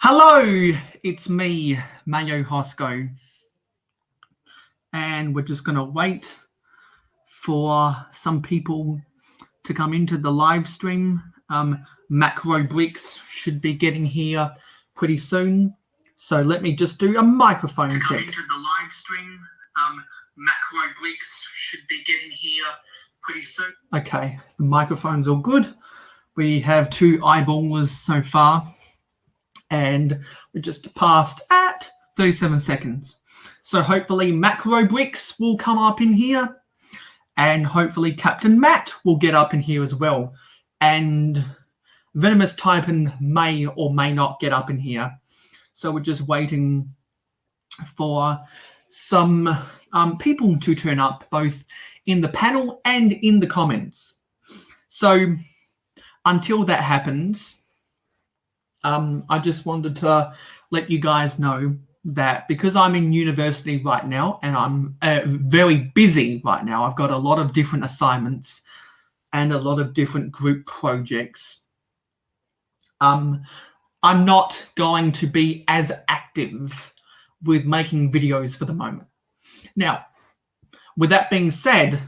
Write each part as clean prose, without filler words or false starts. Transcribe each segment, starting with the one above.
Hello, it's me, Mayo Hosko, and we're just going to wait for some people to come into the live stream. Makro bricks should be getting here pretty soon, so let me just do a microphone check. Come into the live stream. Makro bricks should be getting here pretty soon. Okay, the microphone's all good. We have 2 eyeballers so far. And we just passed at 37 seconds. So hopefully Macro Bricks will come up in here. And hopefully CAPT4INMatt will get up in here as well. And Venemous Taipan may or may not get up in here. So we're just waiting for some people to turn up, both in the panel and in the comments. So until that happens, I just wanted to let you guys know that because I'm in university right now and I'm very busy right now, I've got a lot of different assignments and a lot of different group projects. I'm not going to be as active with making videos for the moment. Now, with that being said,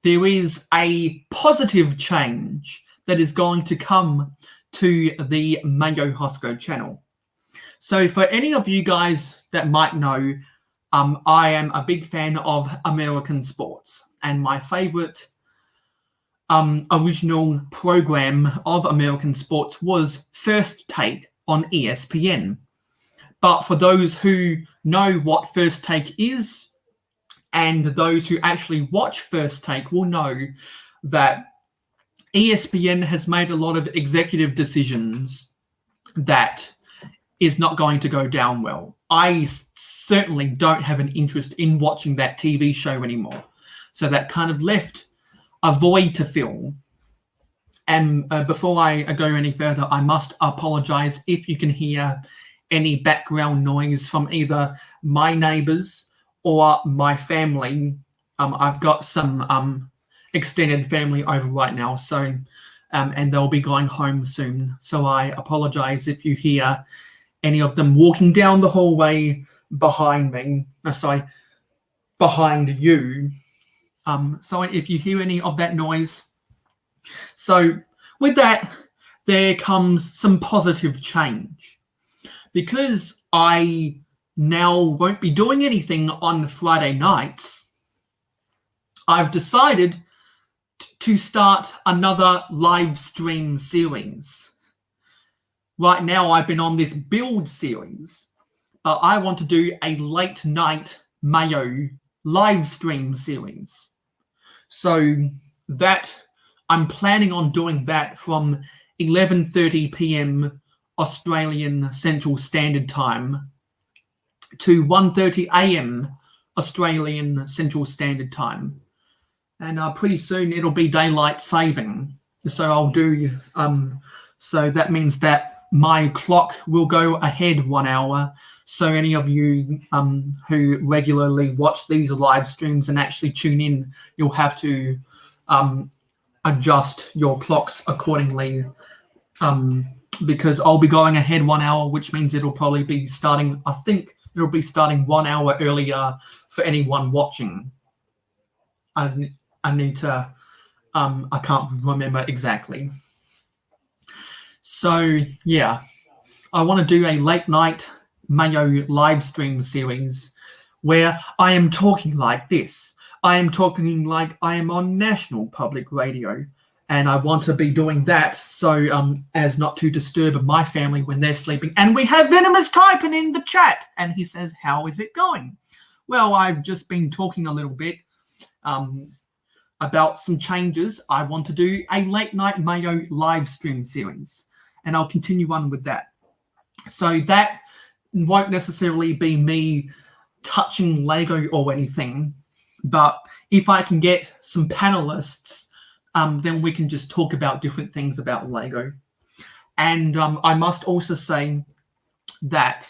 there is a positive change that is going to come to the Mayo Hosko channel. So for any of you guys that might know, I am a big fan of American sports, and my favorite original program of American sports was First Take on ESPN. But for those who know what First Take is, and those who actually watch First Take will know that ESPN has made a lot of executive decisions that is not going to go down well. I certainly don't have an interest in watching that TV show anymore. So that kind of left a void to fill. And before I go any further, I must apologize if you can hear any background noise from either my neighbors or my family. I've got some extended family over right now, so and they'll be going home soon, so I apologize if you hear any of them walking down the hallway behind me, behind you. So if you hear any of that noise. So with that, there comes some positive change, because I now won't be doing anything on Friday nights. I've decided to start another live stream series. Right now I've been on this build series, but I want to do a late night Mayo live stream series. So that I'm planning on doing that from 11:30 p.m. Australian Central Standard Time to 1:30 a.m. Australian Central Standard Time. And pretty soon it'll be daylight saving. So I'll do, so that means that my clock will go ahead 1 hour. So any of you who regularly watch these live streams and actually tune in, you'll have to adjust your clocks accordingly, because I'll be going ahead 1 hour, which means it'll probably be starting, I think it'll be starting 1 hour earlier for anyone watching. I need to, I can't remember exactly. So yeah, I want to do a late night Mayo live stream series where I am talking like this. I am talking like I am on national public radio, and I want to be doing that so as not to disturb my family when they're sleeping. And we have Venemous typing in the chat, and he says, how is it going? Well, I've just been talking a little bit about some changes. I want to do a late night Mayo live stream series, and I'll continue on with that. So that won't necessarily be me touching Lego or anything, but if I can get some panelists, then we can just talk about different things about Lego. And I must also say that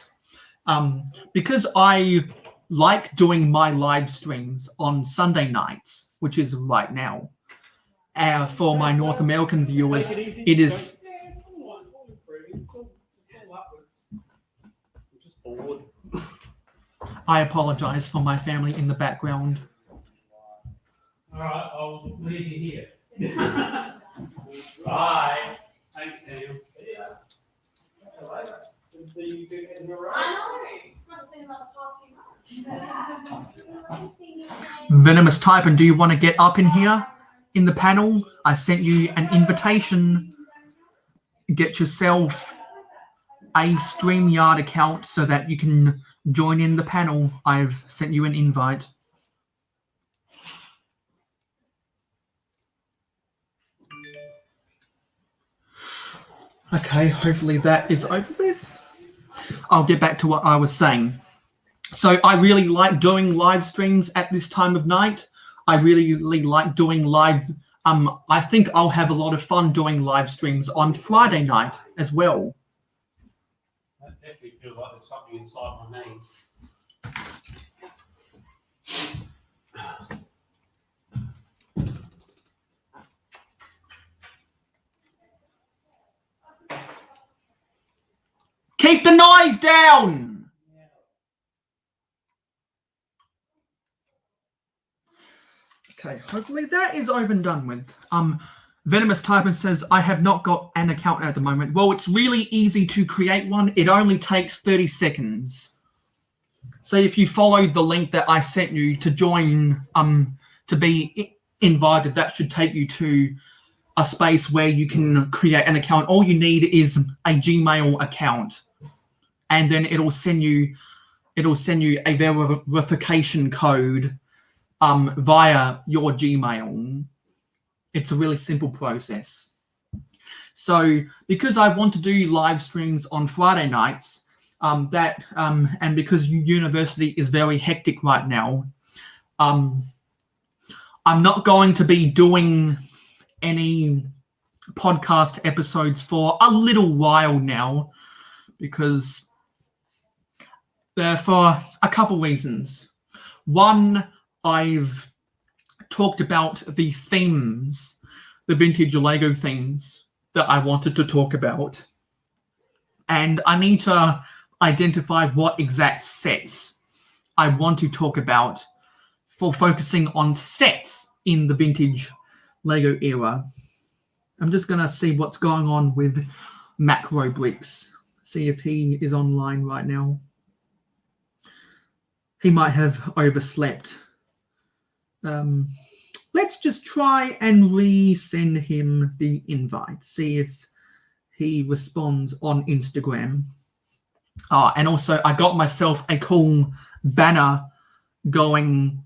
because I like doing my live streams on Sunday nights, which is right now, for my North American viewers, it is bored. I apologize for my family in the background. Alright, I'll leave you here. Bye. Thanks, Daniel. See ya. See you later. Good to see you two in the room. I know. Haven't seen him about the past few months. Venemous Taipan, do you want to get up in here in the panel? I sent you an invitation. Get yourself a StreamYard account so that you can join in the panel. I've sent you an invite. Okay, hopefully that is over with. I'll get back to what I was saying. So I really like doing live streams at this time of night. I really like doing live. I think I'll have a lot of fun doing live streams on Friday night as well. That definitely feels like there's something inside my name. Keep the noise down! Okay, hopefully that is over and done with. Venemous Taipan says, I have not got an account at the moment. Well, it's really easy to create one. It only takes 30 seconds. So if you follow the link that I sent you to join, to be invited, that should take you to a space where you can create an account. All you need is a Gmail account, and then it'll send you a verification code via your Gmail. It's a really simple process. So because I want to do live streams on Friday nights, and because university is very hectic right now, I'm not going to be doing any podcast episodes for a little while now, because for a couple reasons. One, I've talked about the themes, the vintage Lego themes that I wanted to talk about, and I need to identify what exact sets I want to talk about for focusing on sets in the vintage Lego era. I'm just gonna see what's going on with Makro Bricks, see if he is online right now. He might have overslept. Let's just try and resend him the invite, see if he responds on Instagram. And also I got myself a cool banner going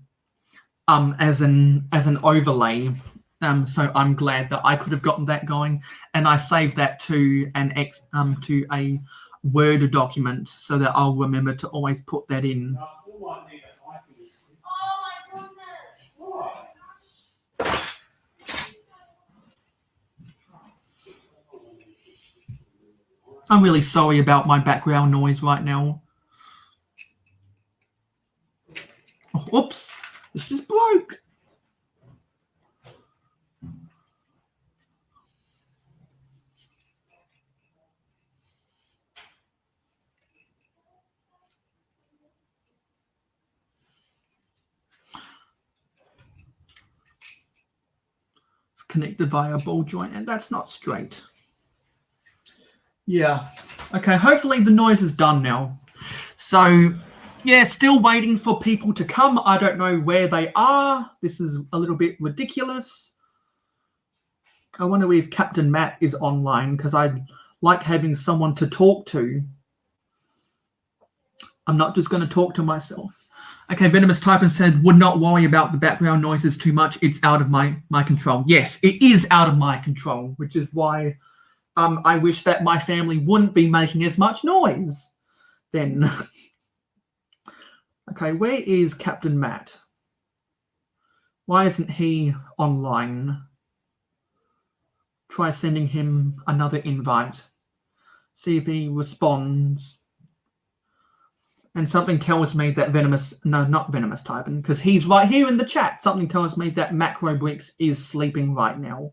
as an overlay. So I'm glad that I could have gotten that going, and I saved that to to a Word document so that I'll remember to always put that in. I'm really sorry about my background noise right now. Oh, oops, this just broke. It's connected via a ball joint, and that's not straight. Yeah. Okay, hopefully the noise is done now. So, yeah, still waiting for people to come. I don't know where they are. This is a little bit ridiculous. I wonder if CAPT4INMatt is online, because I like having someone to talk to. I'm not just going to talk to myself. Okay, Venemous Taipan said, would not worry about the background noises too much. It's out of my control. Yes, it is out of my control, which is why I wish that my family wouldn't be making as much noise then. Okay, where is CAPT4INMatt? Why isn't he online? Try sending him another invite. See if he responds. And something tells me that not Venemous Taipan, because he's right here in the chat. Something tells me that Makro Bricks is sleeping right now.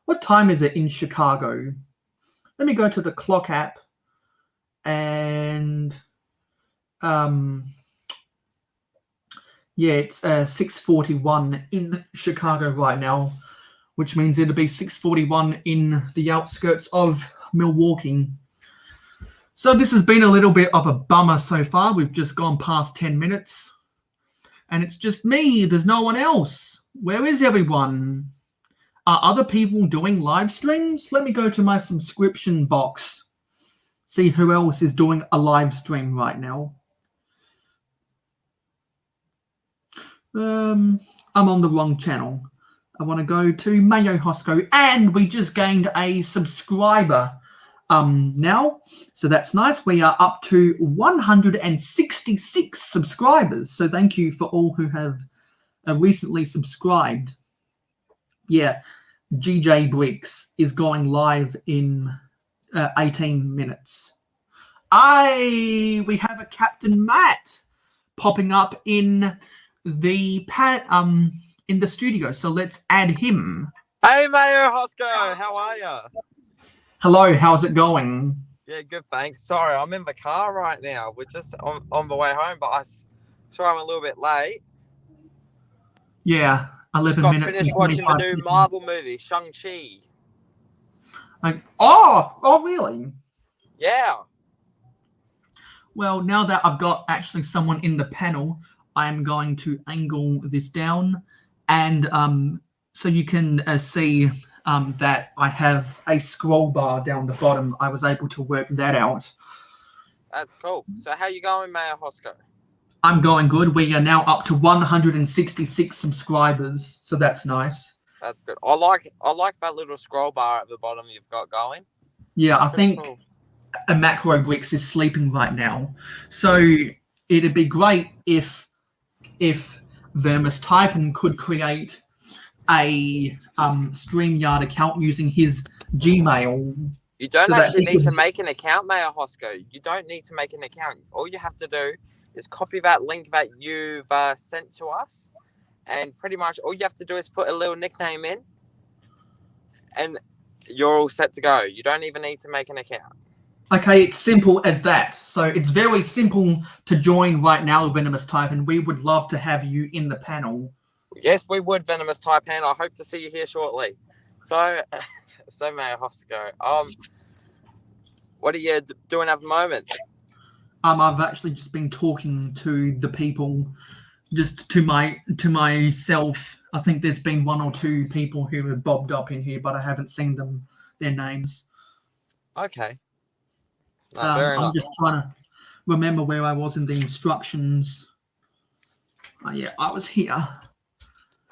What time is it in Chicago? Let me go to the clock app and Yeah, it's 6:41 in Chicago right now, which means it'll be 6:41 in the outskirts of Milwaukee. So this has been a little bit of a bummer so far. We've just gone past 10 minutes. And it's just me. There's no one else. Where is everyone? Are other people doing live streams? Let me go to my subscription box. See who else is doing a live stream right now. I'm on the wrong channel. I want to go to Mayo Hosko, and we just gained a subscriber now, so that's nice. We are up to 166 subscribers, so thank you for all who have recently subscribed. Yeah, GJ Bricks is going live in 18 minutes. We have a CAPT4INMatt popping up in the studio, so let's add him. Hey Mayo Hosko, how are you? Hello, how's it going? Yeah, good, thanks. Sorry, I'm in the car right now. We're just on the way home, but sorry I'm a little bit late. Yeah, 11 just minutes. Finished watching the new Marvel movie, Shang-Chi. Oh, really? Yeah. Well, now that I've got actually someone in the panel, I'm going to angle this down, and so you can see that I have a scroll bar down the bottom. I was able to work that out. That's cool. So how you going, Mayo Hosko? I'm going good. We are now up to 166 subscribers, so that's nice. That's good. I like that little scroll bar at the bottom you've got going. Yeah, I think cool. A Makro Bricks is sleeping right now, so it'd be great if Venemous Taipan could create a StreamYard account using his Gmail. You don't actually need to make an account, Mayo Hosko. You don't need to make an account. All you have to do is copy that link that you've sent to us, and pretty much all you have to do is put a little nickname in, and you're all set to go. You don't even need to make an account. Okay, it's simple as that. So it's very simple to join right now, Venemous Taipan. We would love to have you in the panel. Yes, we would, Venemous Taipan. I hope to see you here shortly. So Mayo Hosko, what are you doing at the moment? I've actually just been talking to the people, just to myself. I think there's been one or two people who have bobbed up in here, but I haven't seen their names. Okay. Very I'm nice. just trying to remember where I was in the instructions. Oh, yeah, I was here.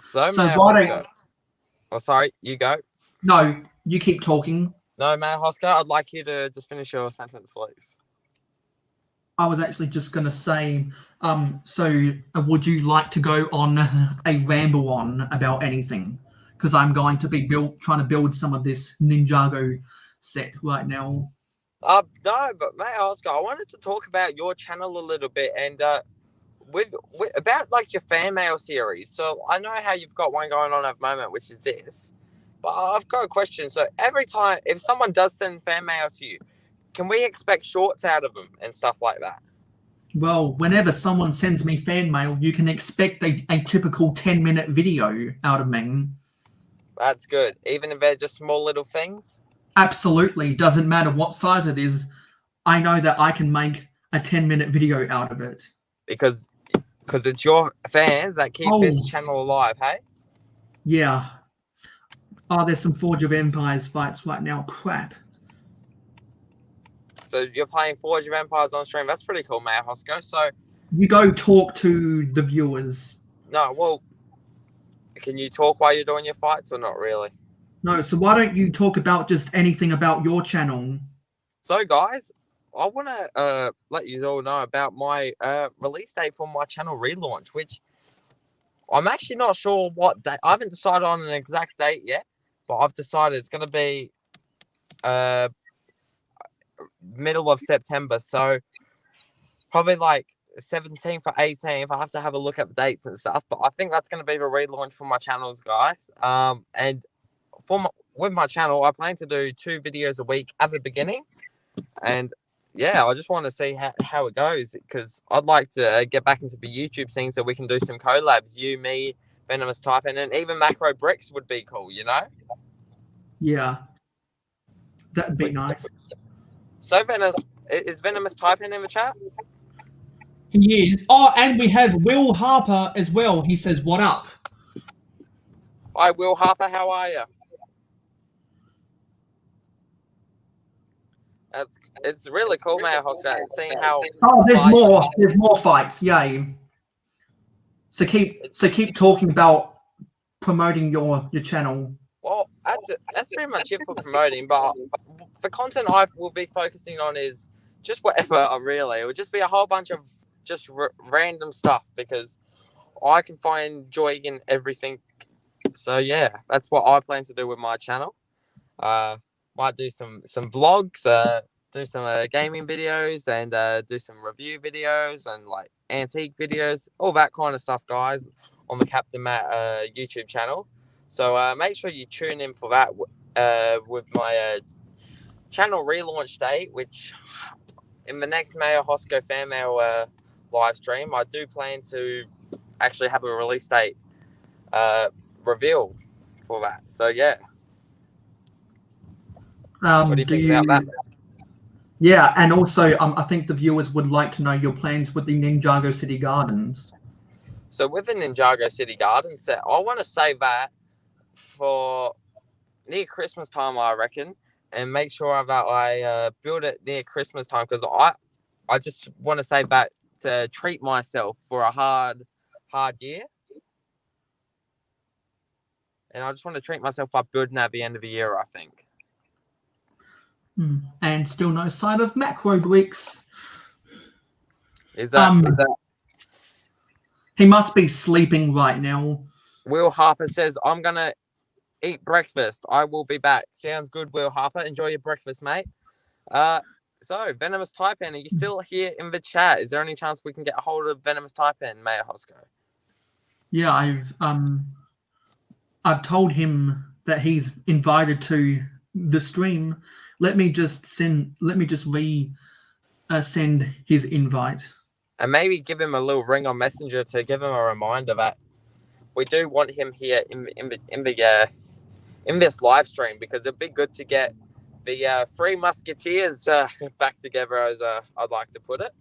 So why don't... Oh, sorry, you go. No, you keep talking. No, Mayo Hosko, I'd like you to just finish your sentence, please. I was actually just going to say, so would you like to go on a ramble on about anything? Because I'm going to be trying to build some of this Ninjago set right now. No, but Mayo Hosko, I wanted to talk about your channel a little bit and about like your fan mail series. So I know how you've got one going on at the moment, which is this. But I've got a question. So every time, if someone does send fan mail to you, can we expect shorts out of them and stuff like that? Well, whenever someone sends me fan mail, you can expect a typical 10-minute video out of me. That's good. Even if they're just small little things? Absolutely. Doesn't matter what size it is. I know that I can make a 10-minute video out of it. Because it's your fans that keep this channel alive, hey? Yeah. Oh, there's some Forge of Empires fights right now. Crap. So you're playing Forge of Empires on stream. That's pretty cool, Mayo Hosko. So you go talk to the viewers. No, well, can you talk while you're doing your fights or not really? No, so why don't you talk about just anything about your channel? So, guys, I want to let you all know about my release date for my channel Relaunch, which I'm actually not sure what date. I haven't decided on an exact date yet, but I've decided it's going to be middle of September. So probably like 17th or 18th. I have to have a look at the dates and stuff, but I think that's going to be the relaunch for my channels, guys. And with my channel, I plan to do 2 videos a week at the beginning, and yeah, I just want to see how it goes because I'd like to get back into the YouTube scene so we can do some collabs. You, me, Venomous Taipan, and even Makro Bricks would be cool, you know? Yeah, that'd be But- nice. So, is Venomous Taipan in the chat? He is. Oh, and we have Will Harper as well. He says, "What up?" Hi, Will Harper, how are you? It's really cool, Mayo Hosko, seeing how. Oh, there's more fights. Yay! So keep talking about promoting your channel. Well, that's pretty much it for promoting. But the content I will be focusing on is just whatever. Really, it would just be a whole bunch of just random stuff because I can find joy in everything. So yeah, that's what I plan to do with my channel. Might do some vlogs, do some gaming videos, and do some review videos and like antique videos, all that kind of stuff, guys, on the CAPT4INMatt YouTube channel. So make sure you tune in for that with my channel relaunch date, which in the next Mayo Hosko fan mail live stream, I do plan to actually have a release date reveal for that. So yeah. What do you think about that? Yeah, and also I think the viewers would like to know your plans with the Ninjago City Gardens. So with the Ninjago City Gardens set, I want to save that for near Christmas time, I reckon, and make sure that I build it near Christmas time because I just want to save that to treat myself for a hard year. And I just want to treat myself by building at the end of the year, I think. And still no sign of Makro bricks. Is that he must be sleeping right now. Will Harper says, I'm going to eat breakfast. I will be back. Sounds good, Will Harper. Enjoy your breakfast, mate. So, Venomous Taipan, are you still here in the chat? Is there any chance we can get a hold of Venomous Taipan, Mayo Hosko? Yeah, I've told him that he's invited to the stream. Let me just send his invite. And maybe give him a little ring on Messenger to give him a reminder that we do want him here in this live stream because it'd be good to get the Three Musketeers back together, as I'd like to put it.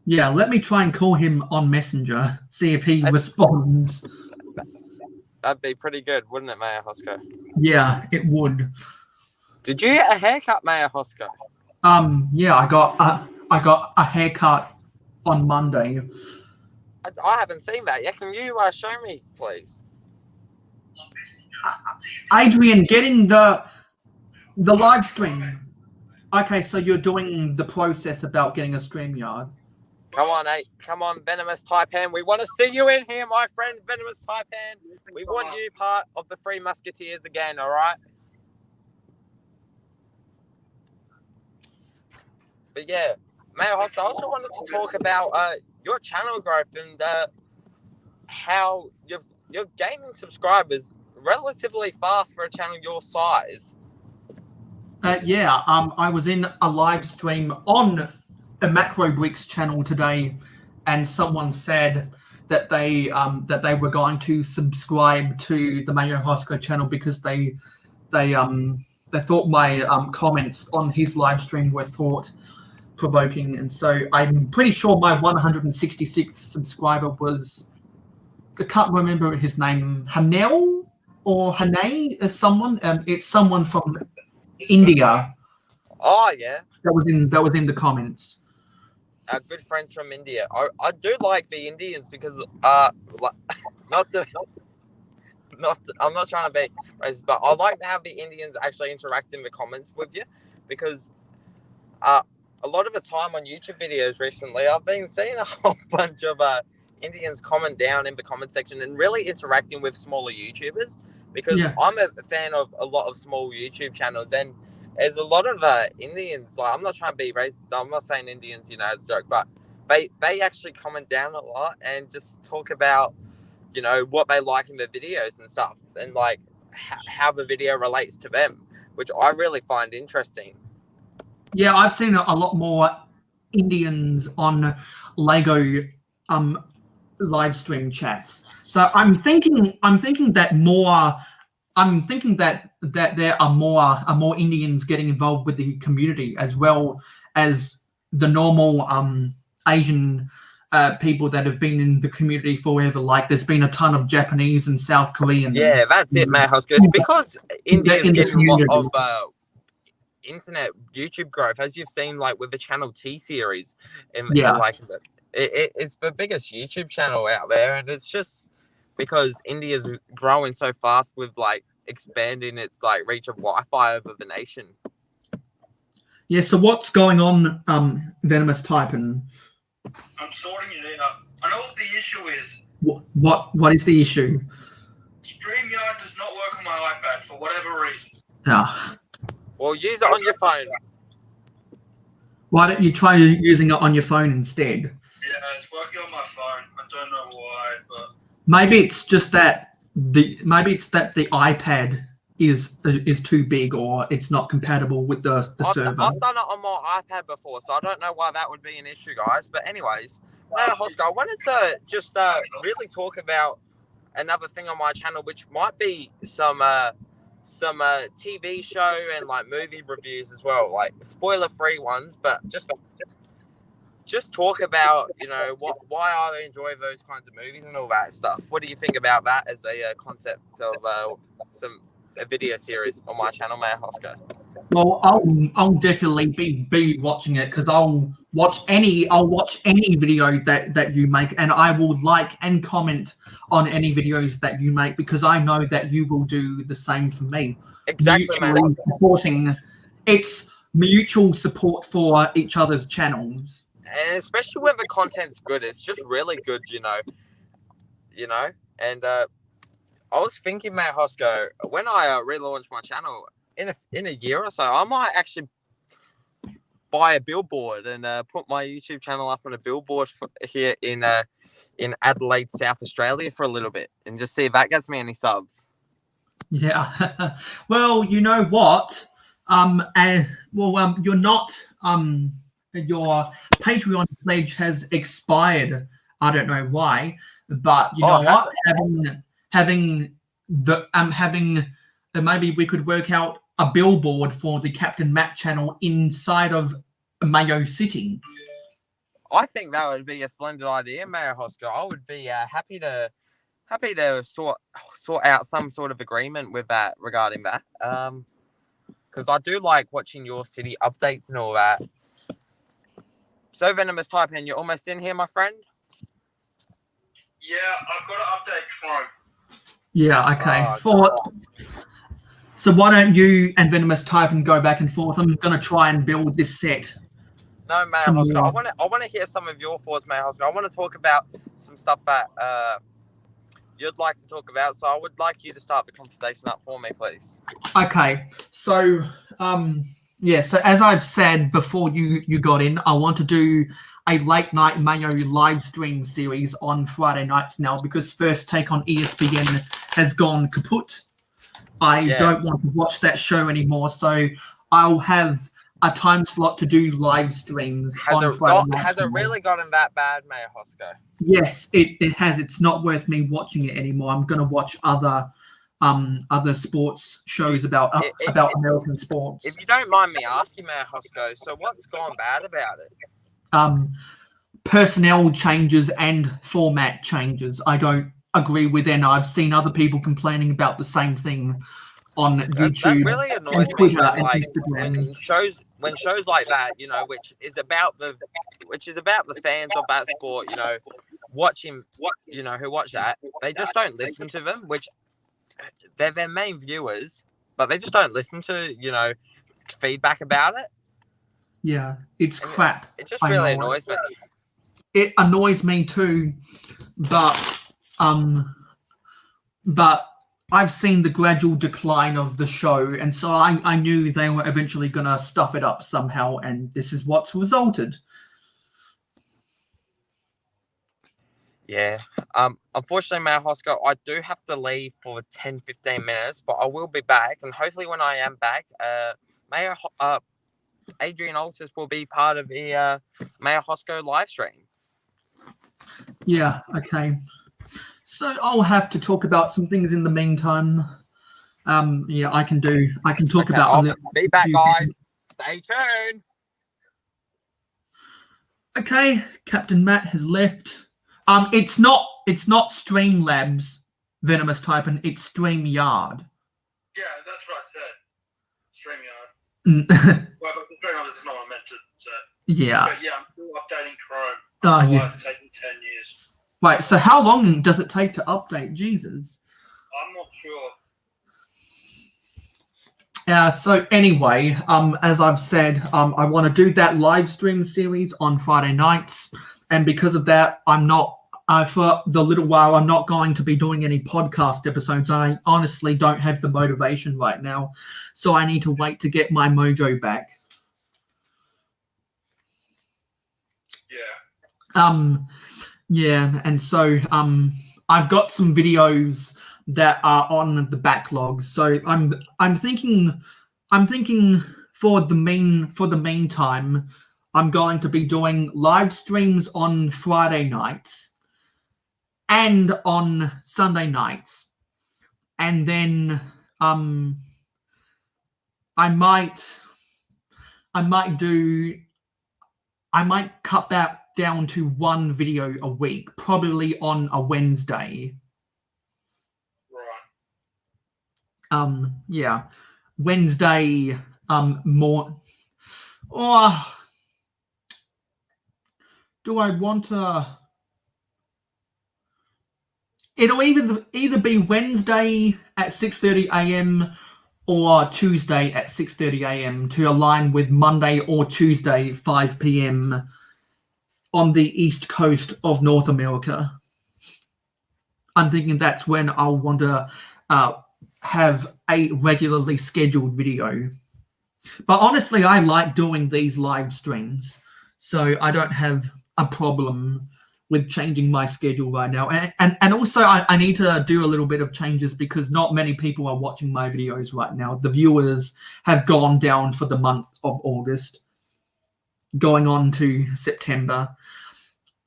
Yeah, let me try and call him on Messenger, see if he responds. That'd be pretty good, wouldn't it, Mayo Hosko? Yeah, it would. Did you get a haircut, Mayo Hosko? Yeah, I got a haircut on Monday. I haven't seen that yet. Can you show me, please? Adrian, get in the live stream. Okay, so you're doing the process about getting a StreamYard. Come on, Venomous Taipan. We want to see you in here, my friend, Venomous Taipan. We want you part of the Three Musketeers again, all right? But yeah, Mayo Hosko, I also wanted to talk about your channel growth and how you're gaining subscribers relatively fast for a channel your size. Yeah, I was in a live stream on a Makro Bricks channel today, and someone said that they were going to subscribe to the Mayo Hosko channel because they thought my comments on his live stream were thought provoking, and so I'm pretty sure my 166th subscriber was, I can't remember his name, Hanel or Hane is someone. It's someone from India. Oh yeah, that was in the comments. Our good friends from India. I do like the Indians because I'm not trying to be racist, but I like to have the Indians actually interact in the comments with you because a lot of the time on YouTube videos recently, I've been seeing a whole bunch of Indians comment down in the comment section and really interacting with smaller YouTubers because I'm a fan of a lot of small YouTube channels and there's a lot of Indians, like I'm not trying to be racist, I'm not saying Indians, you know, as a joke, but they actually comment down a lot and just talk about, you know, what they like in the videos and stuff and like how the video relates to them, which I really find interesting. Yeah, I've seen a lot more Indians on Lego live stream chats. So I'm thinking that there are more Indians getting involved with the community as well as the normal Asian people that have been in the community forever. Like there's been a ton of Japanese and South Koreans. Yeah, that's it, Mayo Hosko. It's because India's in the getting a lot community. of internet YouTube growth, as you've seen, like with the Channel T series, and Yeah. like it's the biggest YouTube channel out there, and it's just because India's growing so fast with like expanding its like reach of Wi-Fi over the nation. Yeah. So what's going on, Venomous Taipan? I'm sorting it out. I know what the issue is. What is the issue? StreamYard does not work on my iPad for whatever reason. Ah. Well, use it on your phone. Why don't you try using it on your phone instead? Yeah, it's working on my phone. I don't know why, but Maybe it's just that the iPad is too big or it's not compatible with the server. I've done it on my iPad before, so I don't know why that would be an issue, guys. But anyways, Mayo Hosko, I wanted to just really talk about another thing on my channel, which might be some TV show and like movie reviews as well, like spoiler-free ones, but just talk about, you know, why I enjoy those kinds of movies and all that stuff. What do you think about that as a concept of a video series on my channel, Mayo Hosko? Well, I'll definitely be watching it because I'll watch any video that you make, and I will like and comment on any videos that you make because I know that you will do the same for me. Exactly, man. It's mutual support for each other's channels. And especially when the content's good, it's just really good, you know. And I was thinking, Mayo Hosko, when I relaunch my channel in a year or so, I might actually buy a billboard and put my YouTube channel up on a billboard here in Adelaide, South Australia, for a little bit, and just see if that gets me any subs. Yeah. Well, you know what? You're not. Your Patreon pledge has expired. I don't know why, but you know what? Having maybe we could work out a billboard for the CAPT4INMatt channel inside of Mayo City. I think that would be a splendid idea, Mayo Hosko. I would be happy to sort out some sort of agreement with that regarding that. Because I do like watching your city updates and all that. So, Venomous Taipan, you're almost in here, my friend? yeah, I've got to update Chrome. Yeah. Okay. So why don't you and Venomous Taipan go back and forth? I'm going to try and build this set. No, Mayo Hosko. I want to hear some of your thoughts, Mayo Hosko. I want to talk about some stuff that you'd like to talk about. So I would like you to start the conversation up for me, please. Okay. So so as I've said before you got in, I want to do a late night Mayo live stream series on Friday nights now because First Take on ESPN has gone kaput. I don't want to watch that show anymore, so I'll have a time slot to do live streams on Friday nights. Has it really gotten that bad, Mayo Hosko? Yes, it has. It's not worth me watching it anymore. I'm going to watch other sports shows about American sports. If you don't mind me asking, Mayo Hosko, so what's gone bad about it? Personnel changes and format changes. I don't agree with, and I've seen other people complaining about the same thing on YouTube. That really annoys and Twitter me. and Like, Instagram. when shows like that, you know, which is about the fans of that sport, you know, who watch that, they just don't listen to them, which they're their main viewers, but they just don't listen to, you know, feedback about it. Yeah, it's crap. It just really annoys me. It annoys me too, but I've seen the gradual decline of the show, and so I knew they were eventually going to stuff it up somehow, and this is what's resulted. Yeah. Unfortunately, Mayo Hosko, I do have to leave for 10-15 minutes, but I will be back, and hopefully when I am back, Adrian Altus will be part of the Mayo Hosko live stream. Yeah, okay. So I'll have to talk about some things in the meantime. Yeah, I can talk Okay, about I'll a little be back, few guys. things. Stay tuned. Okay, Captain Matt has left. It's not Streamlabs, Venomous Taipan, it's StreamYard. Yeah, that's what I said. StreamYard. Mm. Well, but the StreamYard is not what I meant to say. Yeah. But yeah, I'm still updating Chrome. Oh, Otherwise, yeah. it's taking 10 years. Wait, so how long does it take to update? Jesus. I'm not sure. So anyway, as I've said, I want to do that live stream series on Friday nights, and because of that, I'm not for the little while. I'm not going to be doing any podcast episodes. I honestly don't have the motivation right now, so I need to wait to get my mojo back. Yeah. Yeah, and so I've got some videos that are on the backlog. So I'm thinking for the meantime, I'm going to be doing live streams on Friday nights and on Sunday nights. And then I might cut that down to one video a week, probably on a Wednesday. Right. Yeah, Wednesday more. Or do I want to? It'll either be Wednesday at 6:30 a.m. or Tuesday at 6:30 a.m. to align with Monday or Tuesday 5 p.m. on the east coast of North America. I'm thinking that's when I'll want to have a regularly scheduled video. But honestly, I like doing these live streams, so I don't have a problem with changing my schedule right now. And also, I need to do a little bit of changes because not many people are watching my videos right now. The viewers have gone down for the month of August, going on to September.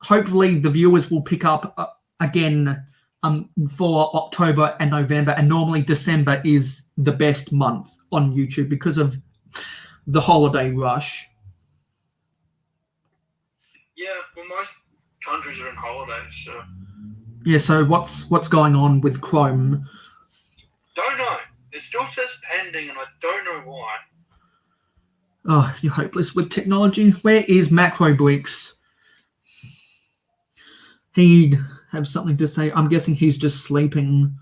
Hopefully, the viewers will pick up again for October and November, and normally December is the best month on YouTube because of the holiday rush. Yeah, well, most countries are in holidays, so. Yeah, so what's going on with Chrome? Don't know. It still says pending, and I don't know why. Oh, you're hopeless with technology. Where is Makro Bricks? He'd have something to say. I'm guessing he's just sleeping.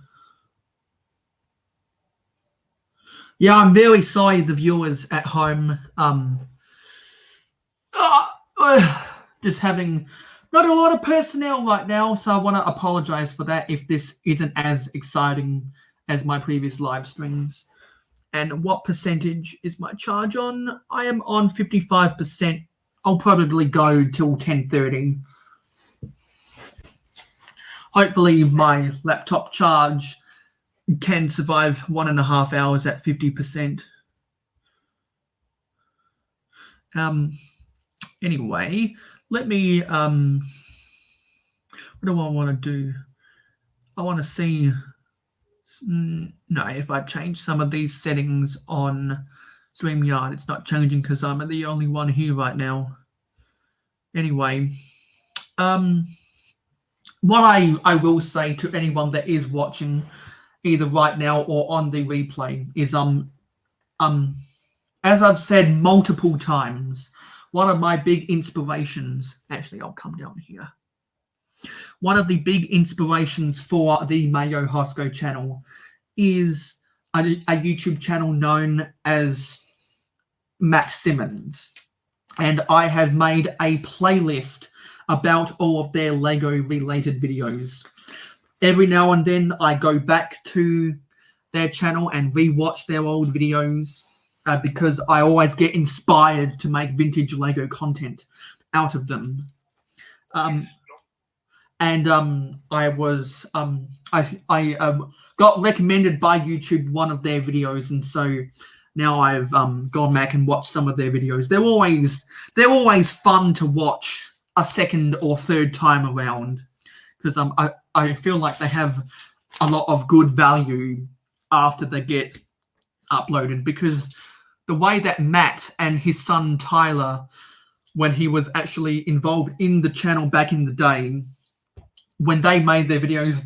Yeah, I'm very sorry, the viewers at home. Just having not a lot of personnel right now, so I want to apologize for that if this isn't as exciting as my previous live streams. And what percentage is my charge on? I am on 55%. I'll probably go till 10:30. Hopefully my laptop charge can survive 1.5 hours at 50%. Anyway, let me what do I want to do? I want to see no, if I change some of these settings on StreamYard, it's not changing because I'm the only one here right now. Anyway, what I will say to anyone that is watching either right now or on the replay is as I've said multiple times, one of my big inspirations, actually I'll come down here. One of the big inspirations for the Mayo Hosko channel is a YouTube channel known as Matt Simmons. And I have made a playlist about all of their Lego related videos. Every now and then I go back to their channel and rewatch their old videos because I always get inspired to make vintage Lego content out of them. I was I got recommended by YouTube one of their videos, and so now I've gone back and watched some of their videos. They're always fun to watch a second or third time around, because I feel like they have a lot of good value after they get uploaded, because the way that Matt and his son Tyler, when he was actually involved in the channel back in the day, when they made their videos,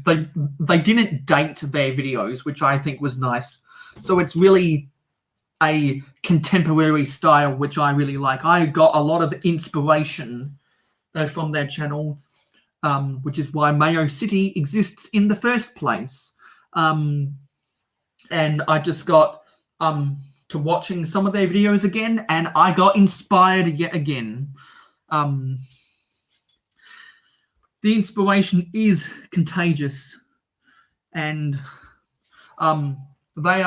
they didn't date their videos, which I think was nice. So it's really a contemporary style, which I really like. I got a lot of inspiration from their channel, which is why Mayo City exists in the first place. And I just got to watching some of their videos again, and I got inspired yet again. The inspiration is contagious, and they're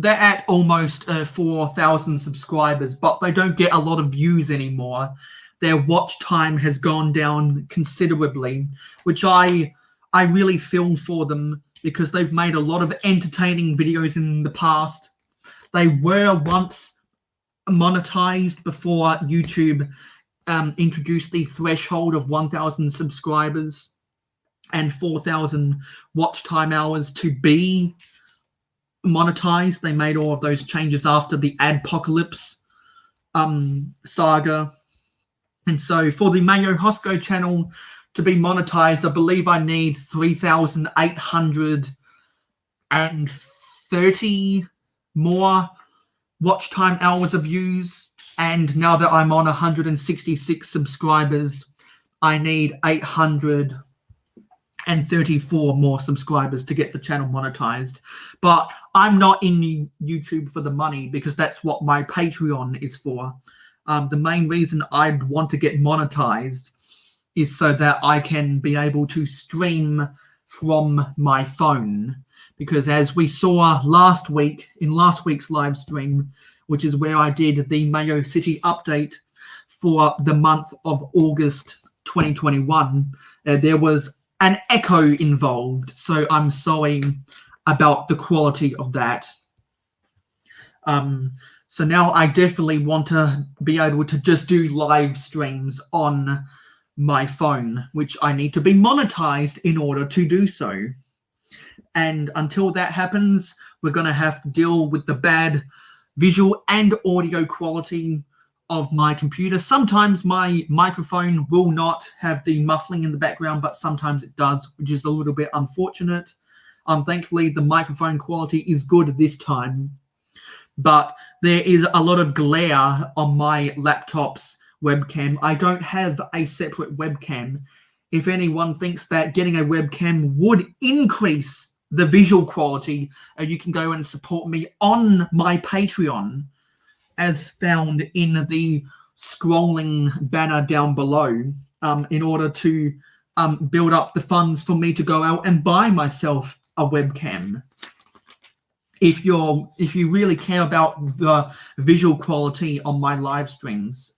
at almost 4,000 subscribers, but they don't get a lot of views anymore. Their watch time has gone down considerably, which I really feel for them, because they've made a lot of entertaining videos in the past. They were once monetized before YouTube introduced the threshold of 1,000 subscribers and 4,000 watch time hours to be monetized. They made all of those changes after the Adpocalypse saga. And so for the Mayo Hosko channel to be monetized, I believe I need 3,830 more watch time hours of views. And now that I'm on 166 subscribers, I need 834 more subscribers to get the channel monetized. But I'm not in YouTube for the money, because that's what my Patreon is for. The main reason I'd want to get monetized is so that I can be able to stream from my phone. Because as we saw last week, in last week's live stream, which is where I did the Mayo City update for the month of August 2021, there was an echo involved. So I'm sorry about the quality of that. So now I definitely want to be able to just do live streams on my phone, which I need to be monetized in order to do so. And until that happens, we're going to have to deal with the bad visual and audio quality of my computer. Sometimes my microphone will not have the muffling in the background, but sometimes it does, which is a little bit unfortunate. Thankfully, the microphone quality is good this time, but there is a lot of glare on my laptop's webcam. I don't have a separate webcam. If anyone thinks that getting a webcam would increase the visual quality, you can go and support me on my Patreon, as found in the scrolling banner down below, in order to build up the funds for me to go out and buy myself a webcam. If you really care about the visual quality on my live streams,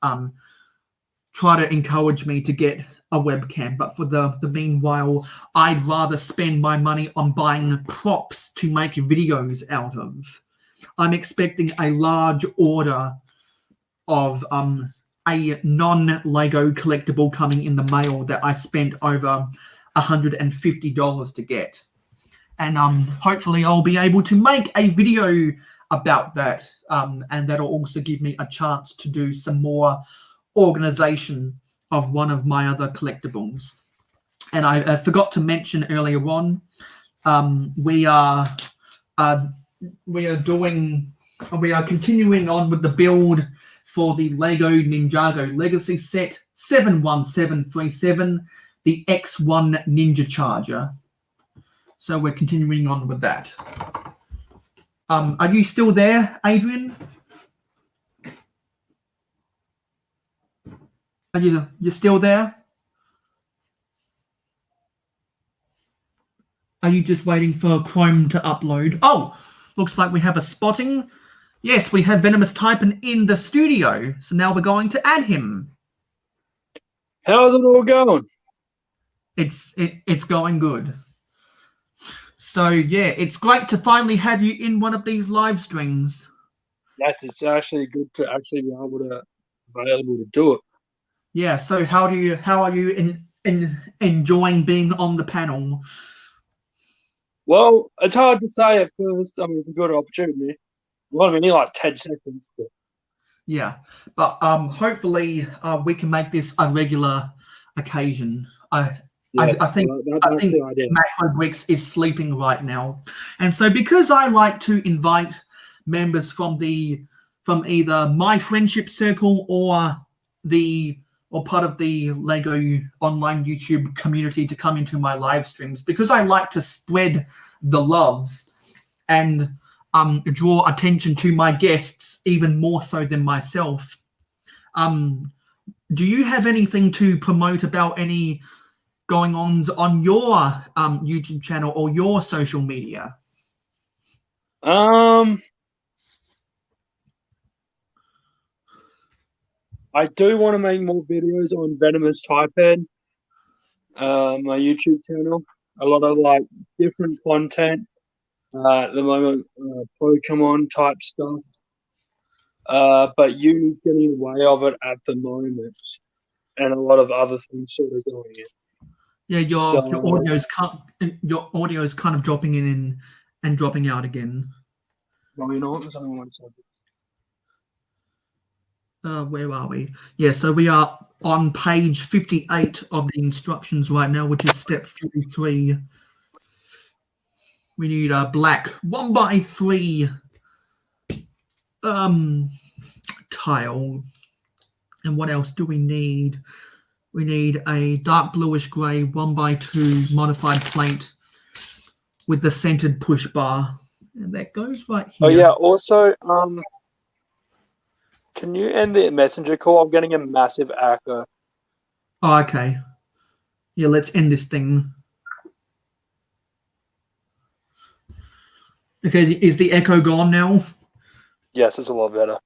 try to encourage me to get a webcam. But for the meanwhile, I'd rather spend my money on buying props to make videos out of. I'm expecting a large order of a non-Lego collectible coming in the mail that I spent over $150 to get. And hopefully I'll be able to make a video about that, and that'll also give me a chance to do some more organization of one of my other collectibles. And I forgot to mention earlier on, we are continuing on with the build for the Lego Ninjago Legacy Set 71737, the X1 Ninja Charger. So we're continuing on with that. Are you still there, Adrian? Are you still there? Are you just waiting for Chrome to upload? Oh, looks like we have a spotting. Yes, we have Venemous Taipan in the studio. So now we're going to add him. How's it all going? It's going good. So yeah, it's great to finally have you in one of these live streams. Yes, it's actually good to actually be available to do it. Yeah. So how are you enjoying being on the panel? Well, it's hard to say at first. I mean, it's a good opportunity. Well, I mean, like 10 seconds. But Yeah, but hopefully we can make this a regular occasion. I yes, I think that's the idea. Makro Bricks is sleeping right now, and so because I like to invite members from either my friendship circle or part of the Lego online YouTube community to come into my live streams, because I like to spread the love and draw attention to my guests even more so than myself. Do you have anything to promote about any going-ons on your YouTube channel or your social media? I do want to make more videos on Venemous Taipan, my YouTube channel. A lot of like different content. At the moment, Pokemon type stuff. But uni's getting in the way of it at the moment, and a lot of other things sort of going in. Yeah, your audio is kind of dropping in and dropping out again. Well, you know what? There's only one second. Where are we? Yeah, so we are on page 58 of the instructions right now, which is step 43. We need a black 1x3 tile. And what else do we need? We need a dark bluish grey 1x2 modified plate with the centered push bar. And that goes right here. Oh yeah, also, can you end the messenger call? I'm getting a massive echo. Oh, okay. Yeah, let's end this thing. Okay, is the echo gone now? Yes, it's a lot better.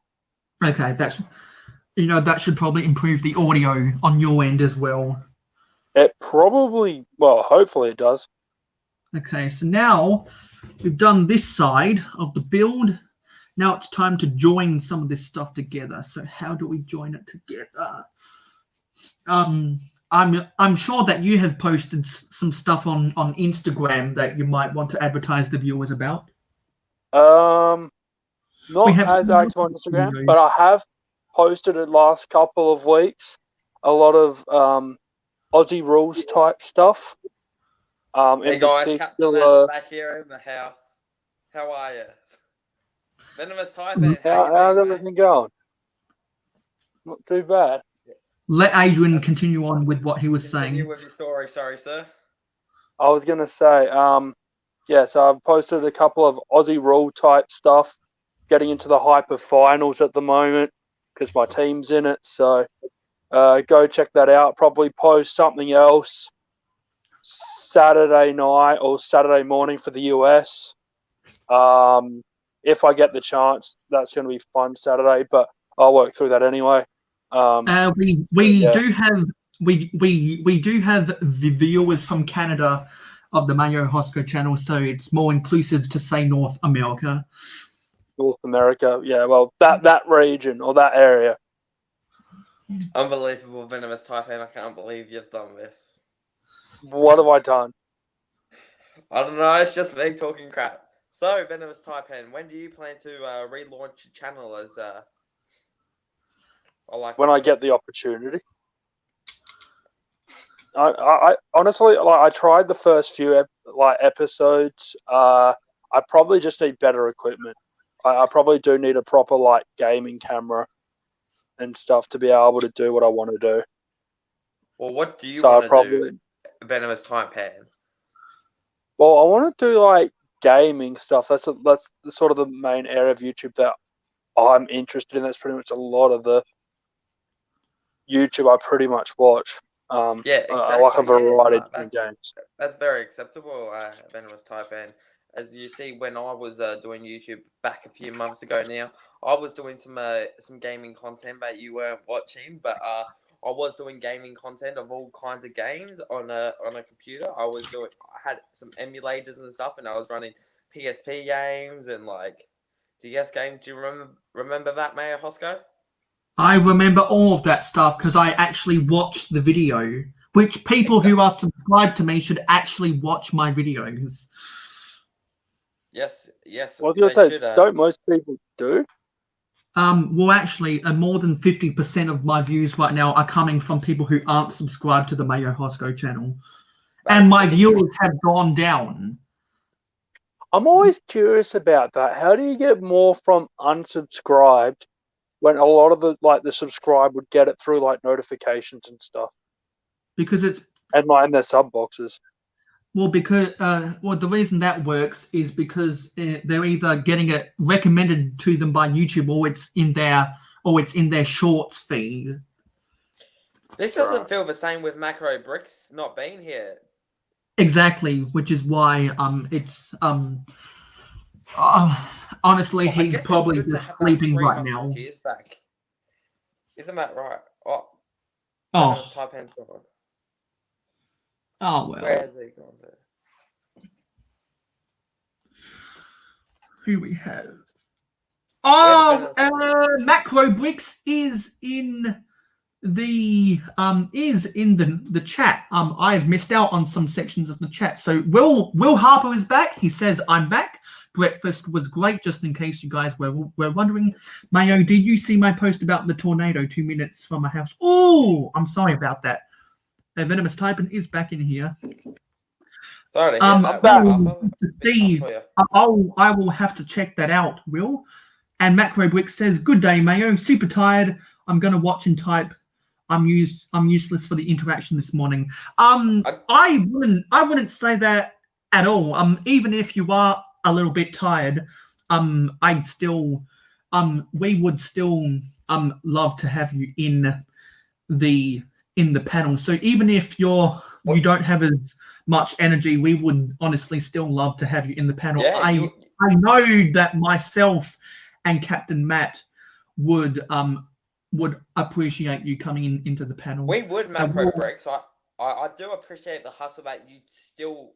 Okay, that should probably improve the audio on your end as well. It probably, well, hopefully it does. Okay, so now we've done this side of the build. Now it's time to join some of this stuff together. So how do we join it together? I'm sure that you have posted some stuff on Instagram that you might want to advertise the viewers about. Not as active on Instagram, but I have posted it last couple of weeks. A lot of Aussie rules type stuff. Hey guys, CAPT4INMatt back here in the house. How are you? Venomous Taipan, how's everything going? Not too bad. Let Adrian continue on with what he was saying. Continue with your story, sorry, sir. I was gonna say, yeah, so I've posted a couple of Aussie rule type stuff, getting into the hyper finals at the moment because my team's in it. So go check that out. Probably post something else Saturday night or Saturday morning for the US. If I get the chance, that's going to be fun Saturday, but I'll work through that anyway. We do have the viewers from Canada of the Mayo Hosko channel, so it's more inclusive to say North America. North America, yeah. Well, that region or that area. Unbelievable, Venomous Taipan. I can't believe you've done this. What have I done? I don't know. It's just me talking crap. So, Venomous Taipan, when do you plan to relaunch your channel as when I get the opportunity. I honestly, like, I tried the first few episodes. I probably just need better equipment. I probably do need a proper like gaming camera and stuff to be able to do what I want to do. Well, what do you want to do, Venomous Taipan? Well, I want to do like gaming stuff. That's the sort of the main area of YouTube that I'm interested in. That's pretty much a lot of the YouTube I pretty much watch. Yeah, exactly. I like a variety of different games. That's very acceptable, Venomous Taipan. As you see, when I was doing YouTube back a few months ago now, I was doing some gaming content that you weren't watching, but I was doing gaming content of all kinds of games on a computer. I had some emulators and stuff, and I was running PSP games and like DS games. Do you remember that, Mayo Hosko? I remember all of that stuff because I actually watched the video, which people who are subscribed to me should actually watch my videos. Yes, I was going to say, don't most people do? Well, actually, more than 50% of my views right now are coming from people who aren't subscribed to the Mayo Hosko channel. And my viewers have gone down. I'm always curious about that. How do you get more from unsubscribed when a lot of the subscribe would get it through like notifications and stuff? Because it's and their sub boxes. Well, because the reason that works is because they're either getting it recommended to them by YouTube, or it's in their shorts feed. This doesn't feel the same with Makro Bricks not being here. Exactly, which is why it's honestly he's probably just sleeping right now. Back. Isn't that right? Oh. Taipan. Oh well. Where is he gone to? Who we have? Oh, Makro Bricks is in the chat. I've missed out on some sections of the chat. So Will Harper is back. He says I'm back. Breakfast was great. Just in case you guys were wondering, Mayo, did you see my post about the tornado 2 minutes from my house? Oh, I'm sorry about that. Venomous Taipan is back in here. Sorry to hear that. I will have to check that out, Will. And Macro Brick says, "Good day, Mayo. Super tired. I'm gonna watch and type. I'm useless for the interaction this morning." I wouldn't say that at all. Even if you are a little bit tired, I'd still we would still love to have you in the panel. So even if you don't have as much energy, we would honestly still love to have you in the panel. Yeah, I know that myself and CAPT4INMatt would appreciate you coming into the panel. We would, Macro Bricks. I do appreciate the hustle that you still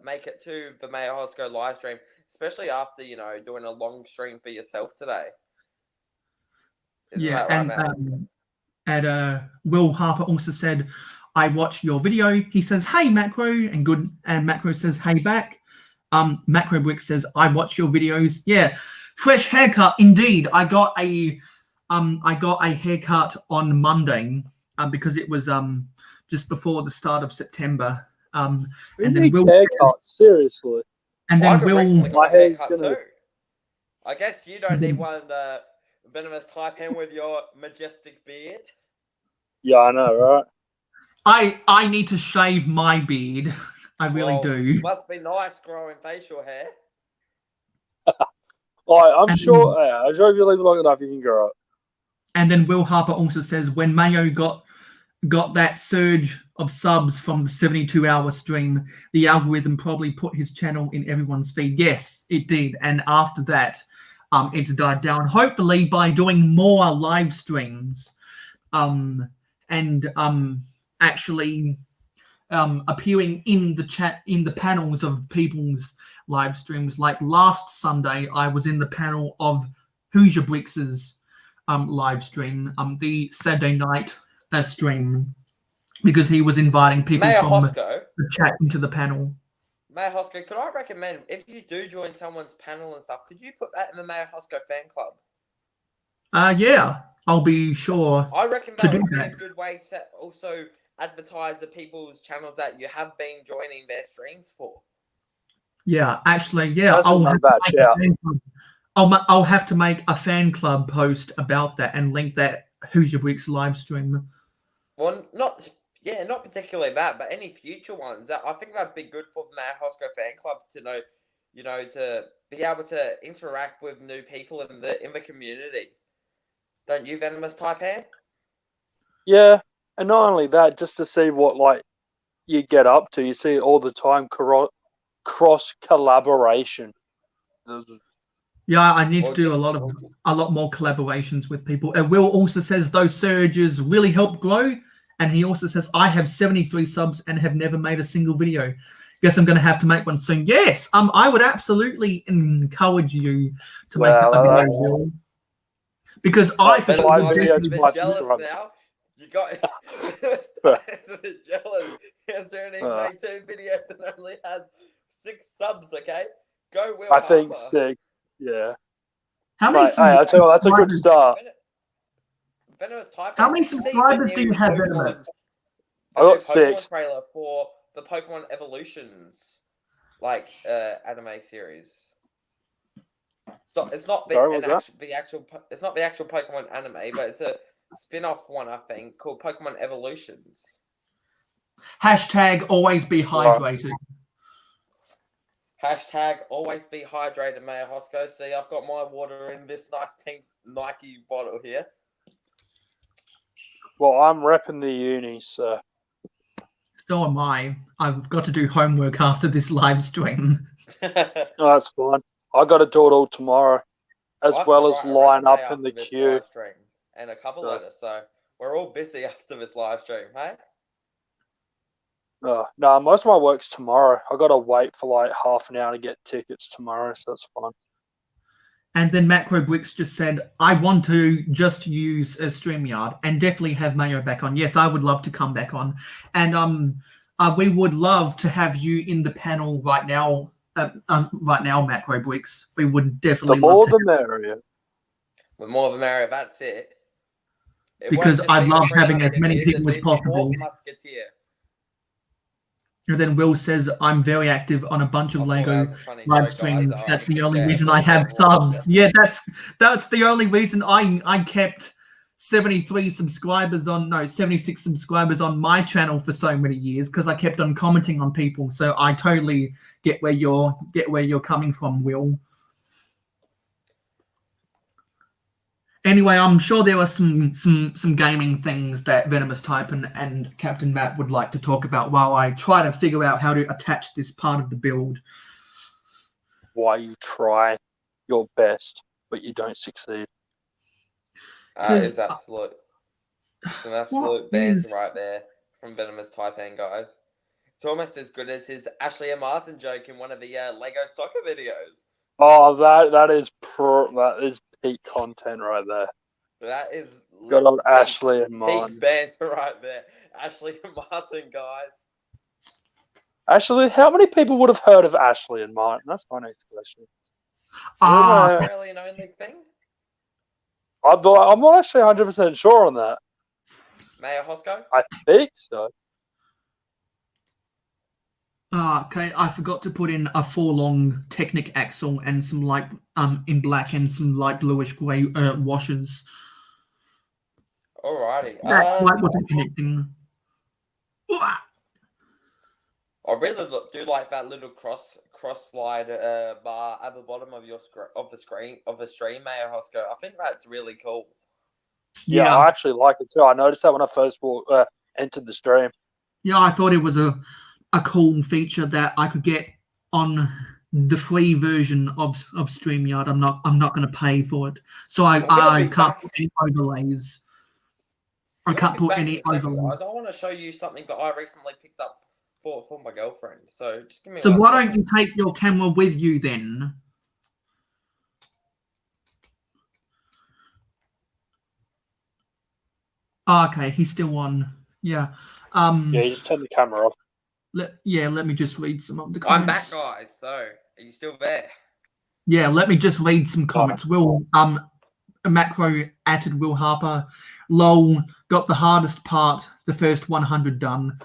make it to the Mayo Hosko live stream, especially after doing a long stream for yourself today. Isn't that right, and Will Harper also said, "I watched your video." He says, "Hey Macro," and Macro says, "Hey back." Macro Brick says, "I watch your videos." Yeah, fresh haircut indeed. I got a haircut on Monday because it was just before the start of September. And then Will haircut, seriously. And then my hair's too. I guess you don't need one, Venomous Taipan, with your majestic beard. Yeah, I know, right? I need to shave my beard. I really do. Must be nice growing facial hair. I'm sure if you leave it long enough, you can grow it. And then Will Harper also says, when Mayo got that surge of subs from the 72-hour stream, the algorithm probably put his channel in everyone's feed. Yes, it did. And after that, it died down. Hopefully by doing more live streams and actually appearing in the chat, in the panels of people's live streams. Like last Sunday, I was in the panel of Hoosier Brix's live stream, the Saturday night stream, because he was inviting people from the chat into the panel. Mayo Hosko, could I recommend, if you do join someone's panel and stuff, could you put that in the Mayo Hosko fan club? Yeah, I'll be sure. I reckon that would be a good way to also advertise the people's channels that you have been joining their streams for. Yeah, actually, yeah. I'll have to make a fan club post about that and link that Hoosier Bricks live stream. Well, not particularly that, but any future ones. I think that'd be good for the Mayo Hosko fan club to know, to be able to interact with new people in the community. Don't you, Venomous Taipan? Yeah, and not only that, just to see what you get up to. You see all the time cross collaboration. Yeah, I need to do a lot more collaborations with people. And Will also says those surges really help grow. And he also says, I have 73 subs and have never made a single video. Guess I'm going to have to make one soon. Yes, I would absolutely encourage you to make a Well, video, Will, because I for Venomous sure my Type videos is a definitely- bit might jealous interrupt. now. You got Venomous Type is a bit jealous. Considering he's made 2 videos and only has 6 subs. Okay, go Will I think Harper. 6. Yeah. How many? Mate, hey, I tell you what, that's a good start. Venomous Type. How many did you see the subscribers do you new have, Pokemon- Venomous? I the new got Pokemon 6. trailer for the Pokemon Evolutions, like anime series. It's not Sorry, what was it's not the actual Pokemon anime, but it's a spin-off one, I think, called Pokemon Evolutions. Hashtag always be hydrated. Hashtag always be hydrated, Mayo Hosko. See, I've got my water in this nice pink Nike bottle here. Well, I'm repping the uni, so. So am I. I've got to do homework after this live stream. No, that's fine. I got to do it all tomorrow, as I've well got as to write a line up resume in the after this queue. live stream and a cover So- letter, so we're all busy after this live stream, hey? No, most of my work's tomorrow. I got to wait for like half an hour to get tickets tomorrow, so that's fine. And then Macro Bricks just said, I want to just use a StreamYard and definitely have Mayo back on. Yes, I would love to come back on. And we would love to have you in the panel right now, Macro Bricks. We would definitely The more love to. the merrier. The more the merrier, that's it. It Because won't just I be love the 3 having as many Musketeers, people as it'll be the possible. 4th Musketeer. And then Will says, I'm very active on a bunch of I thought that Lego was a funny live joke, streams. guys. That's You the can only share reason it I with have everyone. subs. Yeah, that's the only reason I kept 73 subscribers on, no, 76 subscribers on my channel for so many years, because I kept on commenting on people. So I totally get where you're coming from, Will. Anyway, I'm sure there are some gaming things that Venomous Taipan and CAPT4INMatt would like to talk about while I try to figure out how to attach this part of the build. Why you try your best, but you don't succeed. It's absolute. Some absolute banter is- right there from Venomous Taipan, guys. It's almost as good as his Ashley and Martin joke in one of the Lego soccer videos. Oh, that is peak content right there. That is Good old peak- Ashley and Martin. peak banter right there. Ashley and Martin, guys. Actually, how many people would have heard of Ashley and Martin? That's my next question. Ah, Australian only thing? I'm not actually 100% sure on that. Mayo Hosko? I think so. okay, I forgot to put in a 4-long Technic axle and some light in black and some light bluish grey washers. Alrighty. That light wasn't connecting. I really do like that little cross slide bar at the bottom of your the stream, Mayo Hosko. I think that's really cool. Yeah, I actually like it too. I noticed that when I first entered the stream. Yeah, I thought it was a cool feature that I could get on the free version of StreamYard. I'm not going to pay for it, so I can't put any overlays. I can't put any overlays. Guys, I want to show you something that I recently picked up for my girlfriend. So just give me. So why don't you take your camera with you then? Oh, okay, he's still on. Yeah. Yeah, you just turn the camera off. Let me just read some of the I'm comments. back, guys. So are you still there? Yeah, let me just read some comments. Will Makro added Will Harper. Lol, got the hardest part, the first 100 done.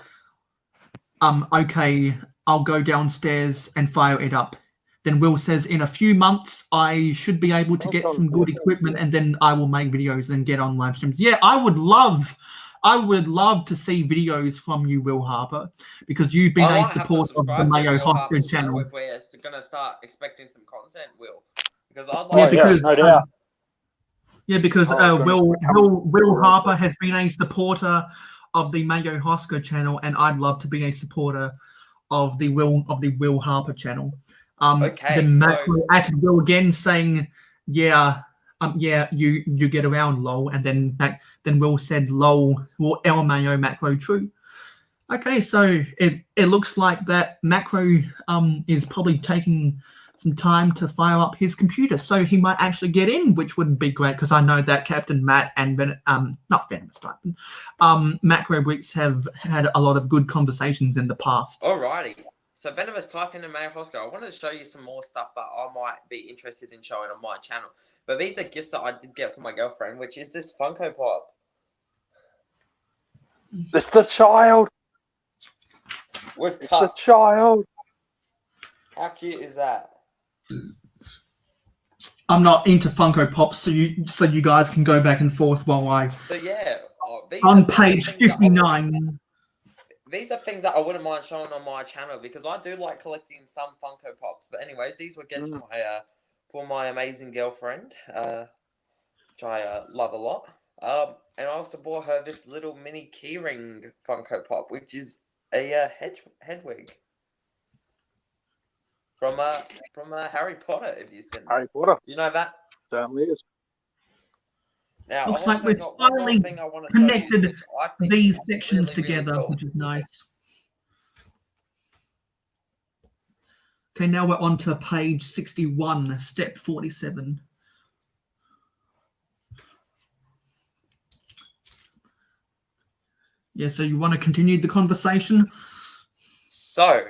Okay, I'll go downstairs and fire it up. Then Will says, in a few months, I should be able to get some good equipment, and then I will make videos and get on live streams. Yeah, I would love to see videos from you, Will Harper, because you've been a supporter of the Mayo Hosko channel. If we're going to start expecting some content, Will, because I'd Yeah, like because no doubt. yeah, because goodness. Will Harper has been a supporter of the Mayo Hosko channel, and I'd love to be a supporter of the Will Harper channel. Okay, then Makro added Will again, saying, "Yeah, you get around, lol." And then Will said, "Lol, well, El Mayo Makro true." Okay, so it looks like that Makro is probably taking some time to fire up his computer, so he might actually get in, which would be great because I know that CAPT4INMatt and not Venomous Taipan, Makro Bricks have had a lot of good conversations in the past. Alrighty. So Venomous Taipan and Mayo Hosko, I wanted to show you some more stuff that I might be interested in showing on my channel. But these are gifts that I did get for my girlfriend, which is this Funko Pop. It's the child. With It's the cup. child. How cute is that? I'm not into Funko Pops, so you guys can go back and forth while I So yeah, on page 59. These are things that I wouldn't mind showing on my channel because I do like collecting some Funko Pops. But anyways, these were gifts for my amazing girlfriend, which I love a lot. And I also bought her this little mini keyring Funko Pop, which is a Hedwig from Harry Potter. If you didn't know. Harry Potter. Do you know that? Certainly is. Now, Looks I've like also we've got one more finally thing I want to show you, connected which I think these is sections really, together, really cool. which is nice. Okay, now we're on to page 61, step 47. Yeah, so you want to continue the conversation? So,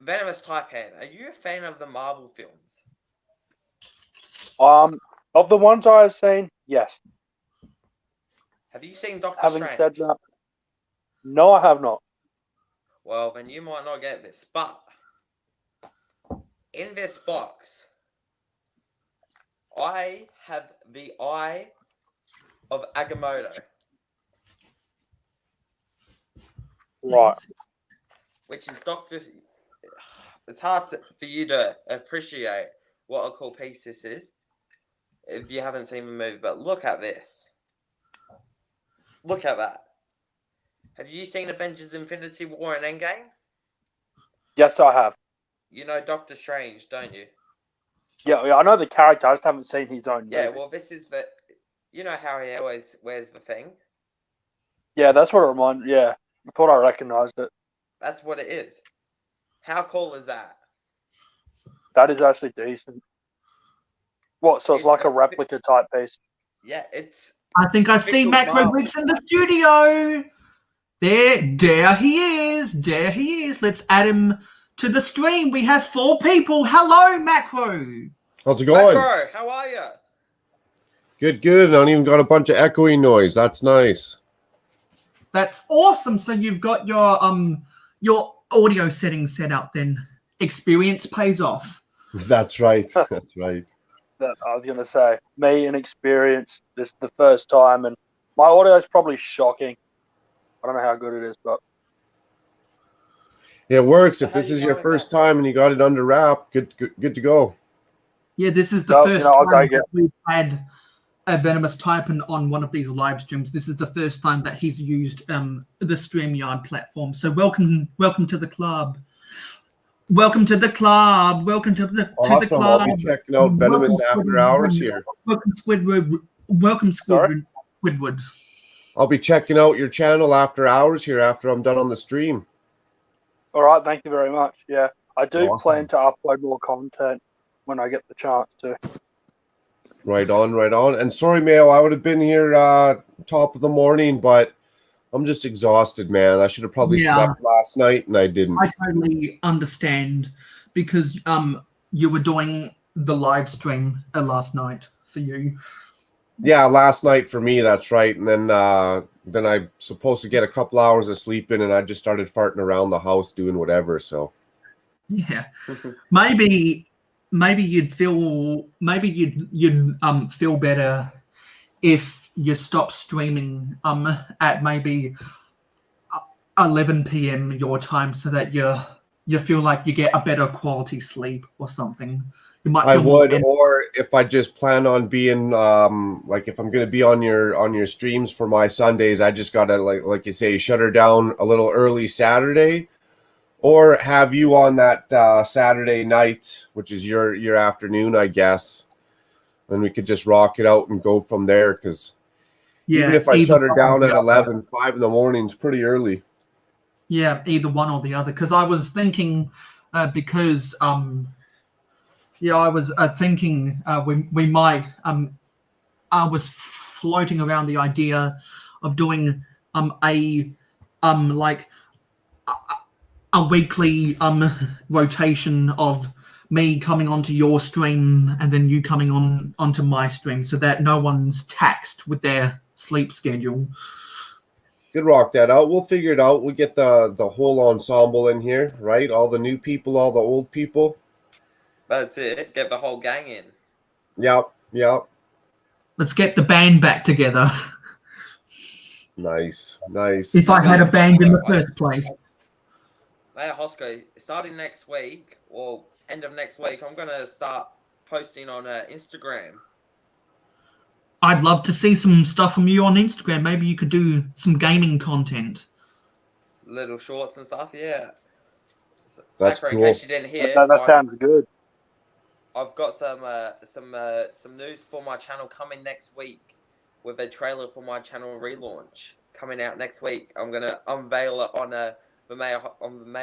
Venomous Taipan, are you a fan of the Marvel films? Of the ones I've seen, yes. Have you seen Doctor Having Strange? said that, no, I have not. Well, then you might not get this, but in this box, I have the Eye of Agamotto, Right. which is It's hard for you to appreciate what a cool piece this is if you haven't seen the movie, but look at this. Look at that. Have you seen Avengers Infinity War and Endgame? Yes, I have. You know Doctor Strange, don't you? Yeah, I know the character. I just haven't seen his own movie. Yeah, well, this is the... You know how he always wears the thing? Yeah, that's what it reminded. Yeah, I thought I recognised it. That's what it is. How cool is that? That is actually decent. What? So it's like a replica type piece. Yeah, it's... I think I see Makro Bricks in the studio. There he is. There he is. Let's add him to the stream. We have 4 people. Hello, Makro. How's it going? Makro, how are you? Good, good. I don't even got a bunch of echoing noise. That's nice. That's awesome. So you've got your audio settings set up then. Experience pays off. That's right. That's right. That I was going to say. Me and experience. This is the first time, and my audio is probably shocking. I don't know how good it is, but It works. So If how this you is your going, first time and you got it under wrap, good to go. Yeah, this is the No, first I'll time take it. that we've had a Venomous Taipan on one of these live streams. This is the first time that he's used the StreamYard platform. So welcome to the club. Welcome to the club. Welcome to the Awesome. club. I'll be checking out Venomous after hours here. Welcome Squidward. Welcome Squidward. I'll be checking out your channel after hours here after I'm done on the stream. all right. Thank you very much. Yeah, I do Awesome. plan to upload more content when I get the chance to. Right on, right on. And sorry, Mayo, I would have been here top of the morning, but I'm just exhausted, man. I should have probably slept last night, and I didn't. I totally understand because you were doing the live stream last night for you. Yeah, last night for me, that's right. And then I'm supposed to get a couple hours of sleep in, and I just started farting around the house doing whatever. So Yeah, maybe you'd feel feel better if you stop streaming at maybe 11 p.m. your time, so that you feel like you get a better quality sleep or something. You might. I would, or if I just plan on being like if I'm going to be on your streams for my Sundays, I just gotta like you say, shut her down a little early Saturday. Or have you on that Saturday night, which is your afternoon, I guess. Then we could just rock it out and go from there. Because Yeah, Even if I either shut her one or down the at other. 11, 5 in the morning is pretty early. Yeah, either one or the other. Because I was thinking, because I was thinking we might. I was floating around the idea of doing like a weekly rotation of me coming onto your stream and then you coming onto my stream, so that no one's taxed with their sleep schedule. Good, rock that out. We'll figure it out. We'll get the whole ensemble in here, right? All the new people, all the old people. That's it. Get the whole gang in. Yep. Let's get the band back together. Nice. If I had a band in the first place. Mayo Hosko, starting next week, or end of next week, I'm going to start posting on Instagram. I'd love to see some stuff from you on Instagram. Maybe you could do some gaming content. Little shorts and stuff, yeah. So, That's Makro, cool. in case you didn't hear, That sounds good. I've got some news for my channel coming next week with a trailer for my channel relaunch coming out next week. I'm going to unveil it on the Mayo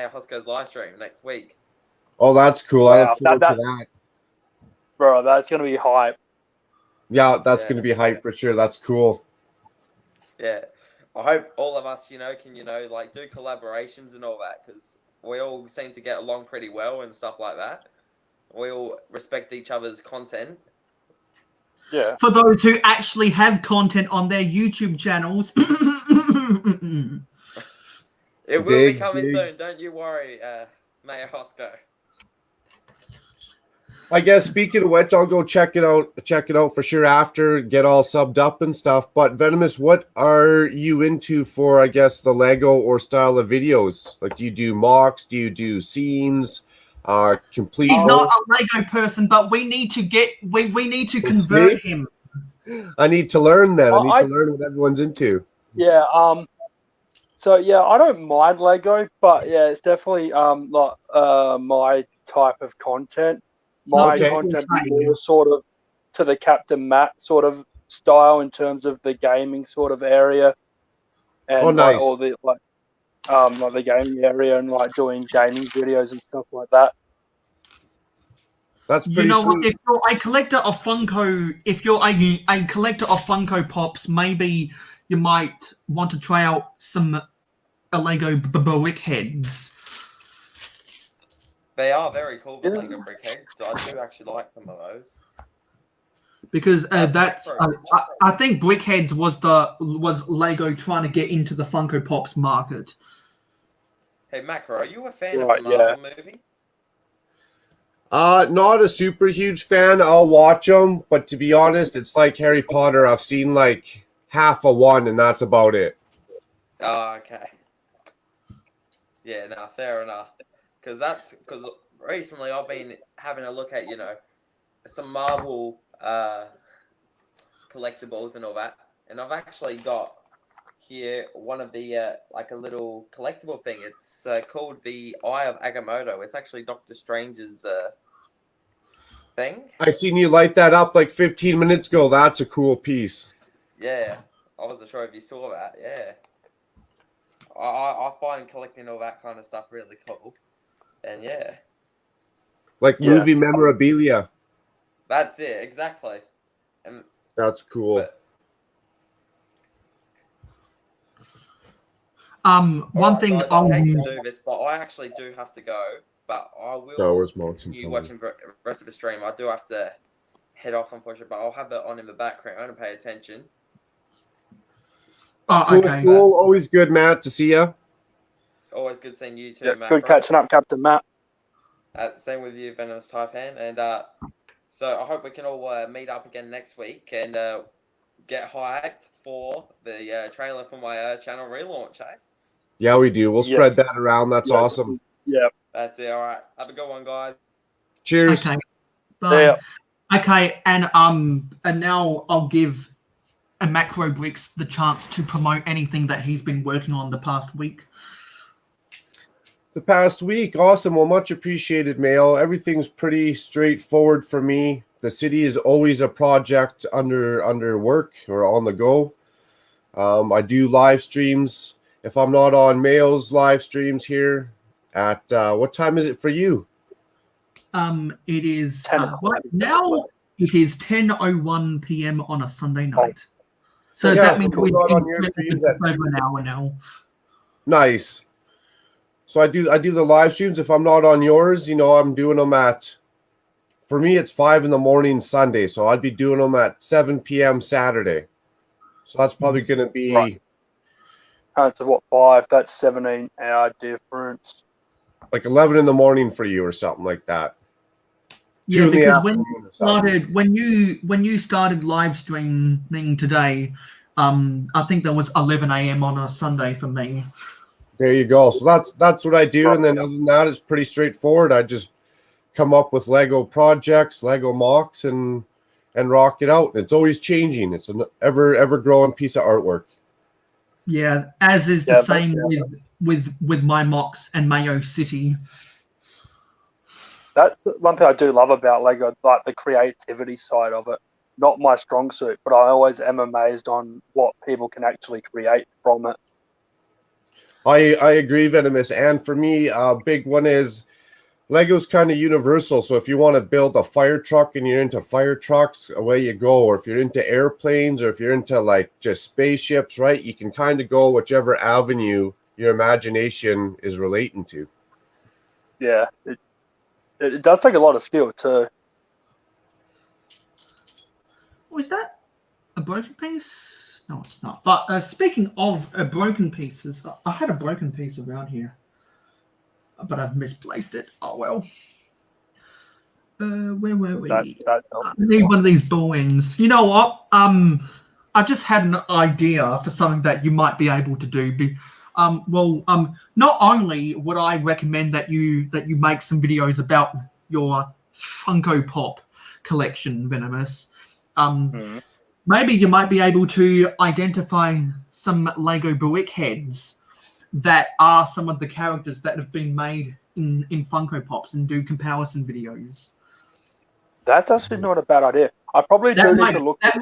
Hosko's live stream next week. Oh, that's cool. Wow, I look forward to that. Bro, that's going to be hype. Yeah, that's going to be hype for sure. That's cool. Yeah. I hope all of us, can, like do collaborations and all that, because we all seem to get along pretty well and stuff like that. We all respect each other's content. Yeah. For those who actually have content on their YouTube channels. It will be coming soon. Don't you worry, Mayo Hosko. I guess speaking of which, I'll go check it out for sure after, get all subbed up and stuff. But Venomous, what are you into for, I guess, the Lego or style of videos? Like, do you do mocks? Do you do scenes? Complete. He's not a Lego person, but we need to convert him. I need to learn that. I need to learn what everyone's into. Yeah. So yeah, I don't mind Lego, but yeah, it's definitely not my type of content. My content is more sort of to the CAPT4INMatt sort of style in terms of the gaming sort of area, and nice. all the like the gaming area and like doing gaming videos and stuff like that. That's pretty sweet. What? If you're a collector of Funko, Pops, maybe you might want to try out some Lego brick heads. They are very cool, the Lego brick heads. I do actually like some of those. Because I think Brickheads was Lego trying to get into the Funko Pops market. Hey Makro, are you a fan of the Marvel movie? Not a super huge fan. I'll watch them, but to be honest, it's like Harry Potter. I've seen like half of one, and that's about it. Oh, okay. Yeah, no, fair enough. Because recently I've been having a look at some Marvel collectibles and all that, and I've actually got here one of the like a little collectible thing. It's called the Eye of Agamotto. It's actually Doctor Strange's thing. I seen you light that up like 15 minutes ago. That's a cool piece. Yeah, I wasn't sure if you saw that. Yeah, I find collecting all that kind of stuff really cool, and yeah, like movie memorabilia. That's it, exactly. And that's cool. One thing I hate to do this, but I actually do have to go. But I will continue watching the rest of the stream. I do have to head off, unfortunately, but I'll have that on in the background and pay attention. Cool. Always good, Matt, to see you. Always good seeing you too, Matt. Good catching up, CAPT4INMatt. Same with you, Venomous Taipan. And so I hope we can all meet up again next week and get hyped for the trailer for my channel relaunch, eh? Yeah, we do. We'll spread that around. That's awesome. Yeah. That's it. All right. Have a good one, guys. Cheers. Okay. Bye. Yeah. Okay, and now I'll give a Makro Bricks the chance to promote anything that he's been working on the past week. The past week, awesome. Well, much appreciated, Mayo. Everything's pretty straightforward for me. The city is always a project under work or on the go. I do live streams. If I'm not on Mayo's live streams here, at what time is it for you? It is 10 o'clock. right now. It is 10:01 p.m. on a Sunday night. So Yeah, that so means we're not on your it's streams over an hour now. Nice. So I do the live streams. If I'm not on yours, I'm doing them for me, it's 5 a.m. Sunday. So I'd be doing them at 7 p.m. Saturday. So that's probably going to be Right. So what, 5? That's 17-hour difference. like 11 in the morning for you or something like that. Yeah, 2 in the because afternoon when you started live streaming today, I think that was 11 a.m. on a Sunday for me. There you go. So that's what I do. And then other than that, it's pretty straightforward. I just come up with Lego projects, Lego mocks, and rock it out. It's always changing. It's an ever growing piece of artwork. Yeah, as is the same with my mocks and Mayo City. That's one thing I do love about Lego, like the creativity side of it. Not my strong suit, but I always am amazed on what people can actually create from it. I agree, Venomous. And for me, a big one is Lego's kind of universal. So if you want to build a fire truck and you're into fire trucks, away you go. Or if you're into airplanes, or if you're into like just spaceships, right? You can kind of go whichever avenue your imagination is relating to. Yeah, it does take a lot of skill too. Was that a broken piece? No, it's not. But speaking of broken pieces, I had a broken piece around here, but I've misplaced it. Oh well. Where were we? I need one of these bowens. You know what? I just had an idea for something that you might be able to do. Not only would I recommend that you make some videos about your Funko Pop collection, Venomous. Maybe you might be able to identify some Lego brick heads that are some of the characters that have been made in Funko Pops and do comparison videos. That's actually not a bad idea. I probably do need to look. That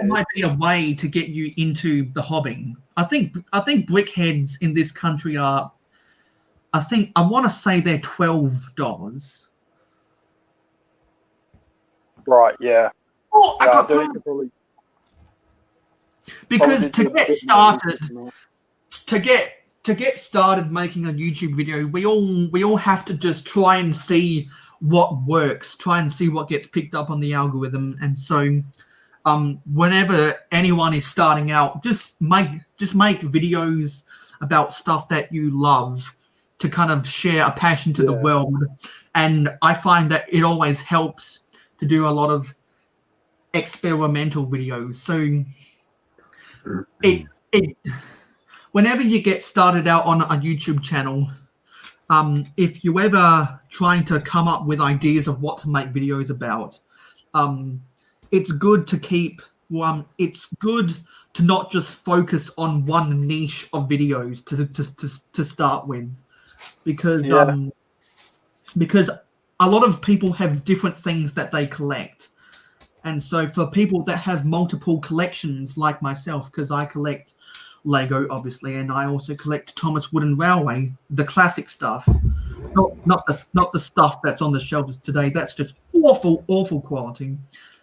might be a way to get you into the hobby. I think brick heads in this country are. I want to say they're $12. Right. Yeah. Oh, I do need to probably. Because to get started making a YouTube video, we all have to just try and see what works, try and see what gets picked up on the algorithm. And so whenever anyone is starting out, just make videos about stuff that you love to kind of share a passion to the world. And I find that it always helps to do a lot of experimental videos. So whenever you get started out on a YouTube channel, if you ever trying to come up with ideas of what to make videos about, it's good to keep it's good to not just focus on one niche of videos to start with, because a lot of people have different things that they collect. And so for people that have multiple collections like myself, because I collect Lego, obviously, and I also collect Thomas Wooden Railway, the classic stuff, not the stuff that's on the shelves today. That's just awful quality.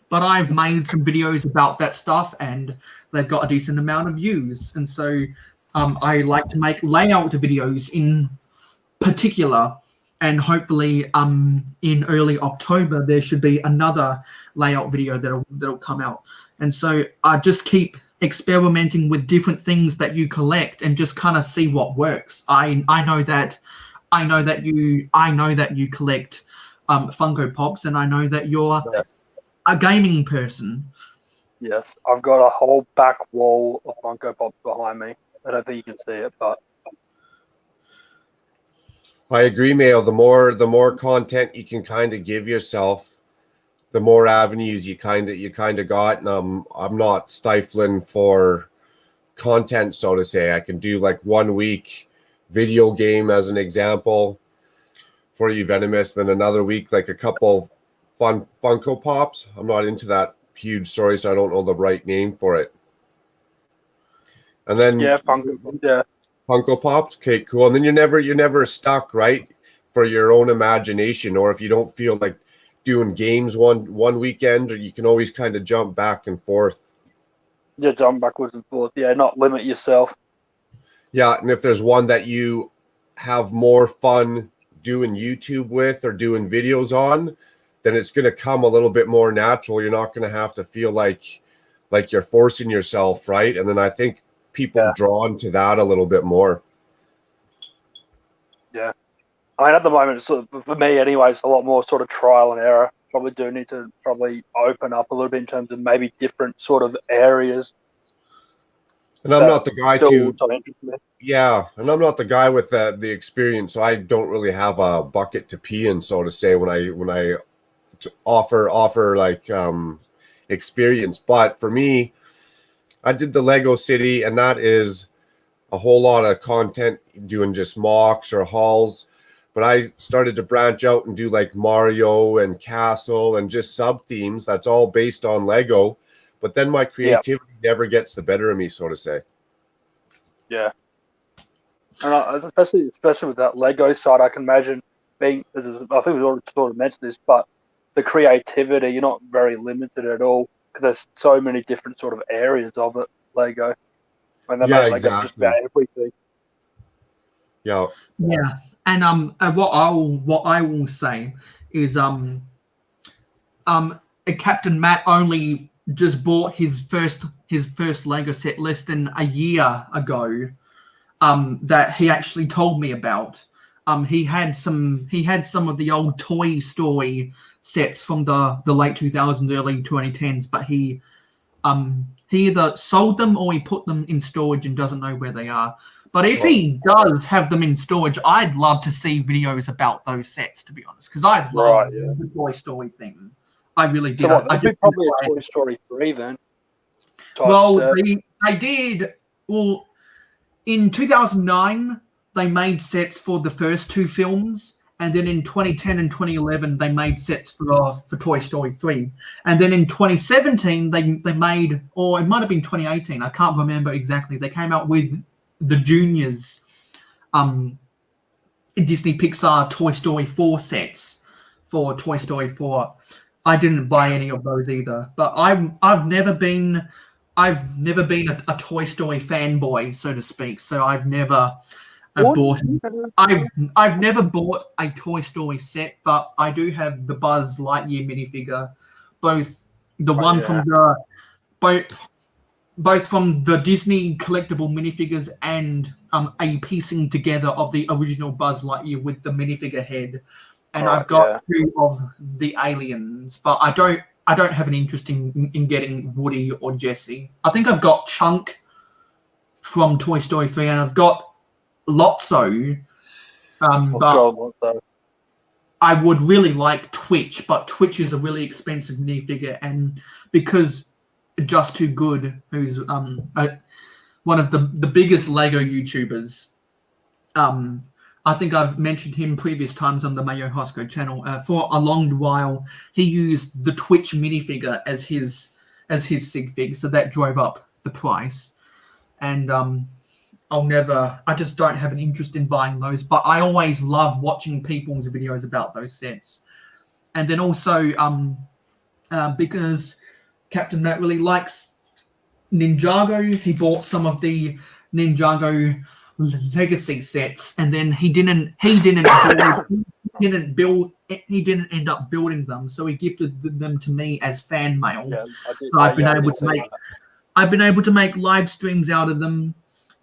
But I've made some videos about that stuff, and they've got a decent amount of views. And so I like to make layout videos in particular. And hopefully in early October, there should be another layout video that'll come out. And so I just keep experimenting with different things that you collect and just kind of see what works. I know that you collect Funko Pops, and I know that you're a gaming person. Yes, I've got a whole back wall of Funko Pops behind me. I don't think you can see it, but I agree, Mayo. The more content you can kind of give yourself, the more avenues you kind of got. And I'm not stifling for content, so to say. I can do like 1 week video game as an example for you, Venomous. Then another week like a couple fun Funko Pops. I'm not into that huge story, so I don't know the right name for it. And then Yeah, Funko. Yeah. Funko Pops. Okay, cool. And then you're never stuck, right? For your own imagination, or if you don't feel like doing games one weekend, or you can always kind of jump back and forth. Yeah, jump backwards and forth. Yeah, not limit yourself. Yeah, and if there's one that you have more fun doing YouTube with or doing videos on, then it's going to come a little bit more natural. You're not going to have to feel like you're forcing yourself, right? And then I think people drawn to that a little bit more. Yeah. I mean, at the moment, it's sort of, for me anyway, it's a lot more sort of trial and error. Probably do need to open up a little bit in terms of maybe different sort of areas. And I'm not the guy to, yeah, and I'm not the guy with the experience, so I don't really have a bucket to pee in, so to say, when I offer like experience. But for me, I did the Lego City, and that is a whole lot of content doing just mocks or hauls. But I started to branch out and do like Mario and Castle and just sub themes. That's all based on Lego. But then my creativity never gets the better of me, so to say. Yeah. And especially with that Lego side, I can imagine being, I think we've already sort of mentioned this, but the creativity, you're not very limited at all because there's so many different sort of areas of it, Lego. And they make exactly. just about everything. Yeah. And what I will say is Captain Matt only just bought his first Lego set less than a year ago. That he actually told me about. He had some of the old Toy Story sets from the late 2000s, early 2010s, but he either sold them or he put them in storage and doesn't know where they are. But if he does have them in storage, I'd love to see videos about those sets, to be honest, because I love the Toy Story thing. I really did. So that'd be probably a Toy Story 3 then. Well, they did. Well, in 2009, they made sets for the first two films, and then in 2010 and 2011, they made sets for Toy Story 3. And then in 2017, they made, or it might have been 2018, I can't remember exactly, they came out with the Juniors Disney Pixar Toy Story 4 sets for Toy Story 4. I didn't buy any of those either, but I've never been a Toy Story fanboy, so to speak. So I've never I've never bought a Toy Story set, but I do have the Buzz Lightyear minifigure, both the one from the both from the Disney collectible minifigures and a piecing together of the original Buzz Lightyear with the minifigure head. And I've got two of the aliens, but I don't have an interest in getting Woody or Jessie. I think I've got Chunk from Toy Story 3, and I've got Lotso. But I would really like Twitch, but Twitch is a really expensive minifigure, and because Just Too Good, who's one of the biggest Lego YouTubers, I think I've mentioned him previous times on the Mayo Hosko channel. For a long while, he used the Twitch minifigure as his sig fig, so that drove up the price. And I just don't have an interest in buying those. But I always love watching people's videos about those sets. And then also because Captain Matt really likes Ninjago, he bought some of the Ninjago Legacy sets, and then he didn't end up building them, so he gifted them to me as fan mail. So I've been able to make live streams out of them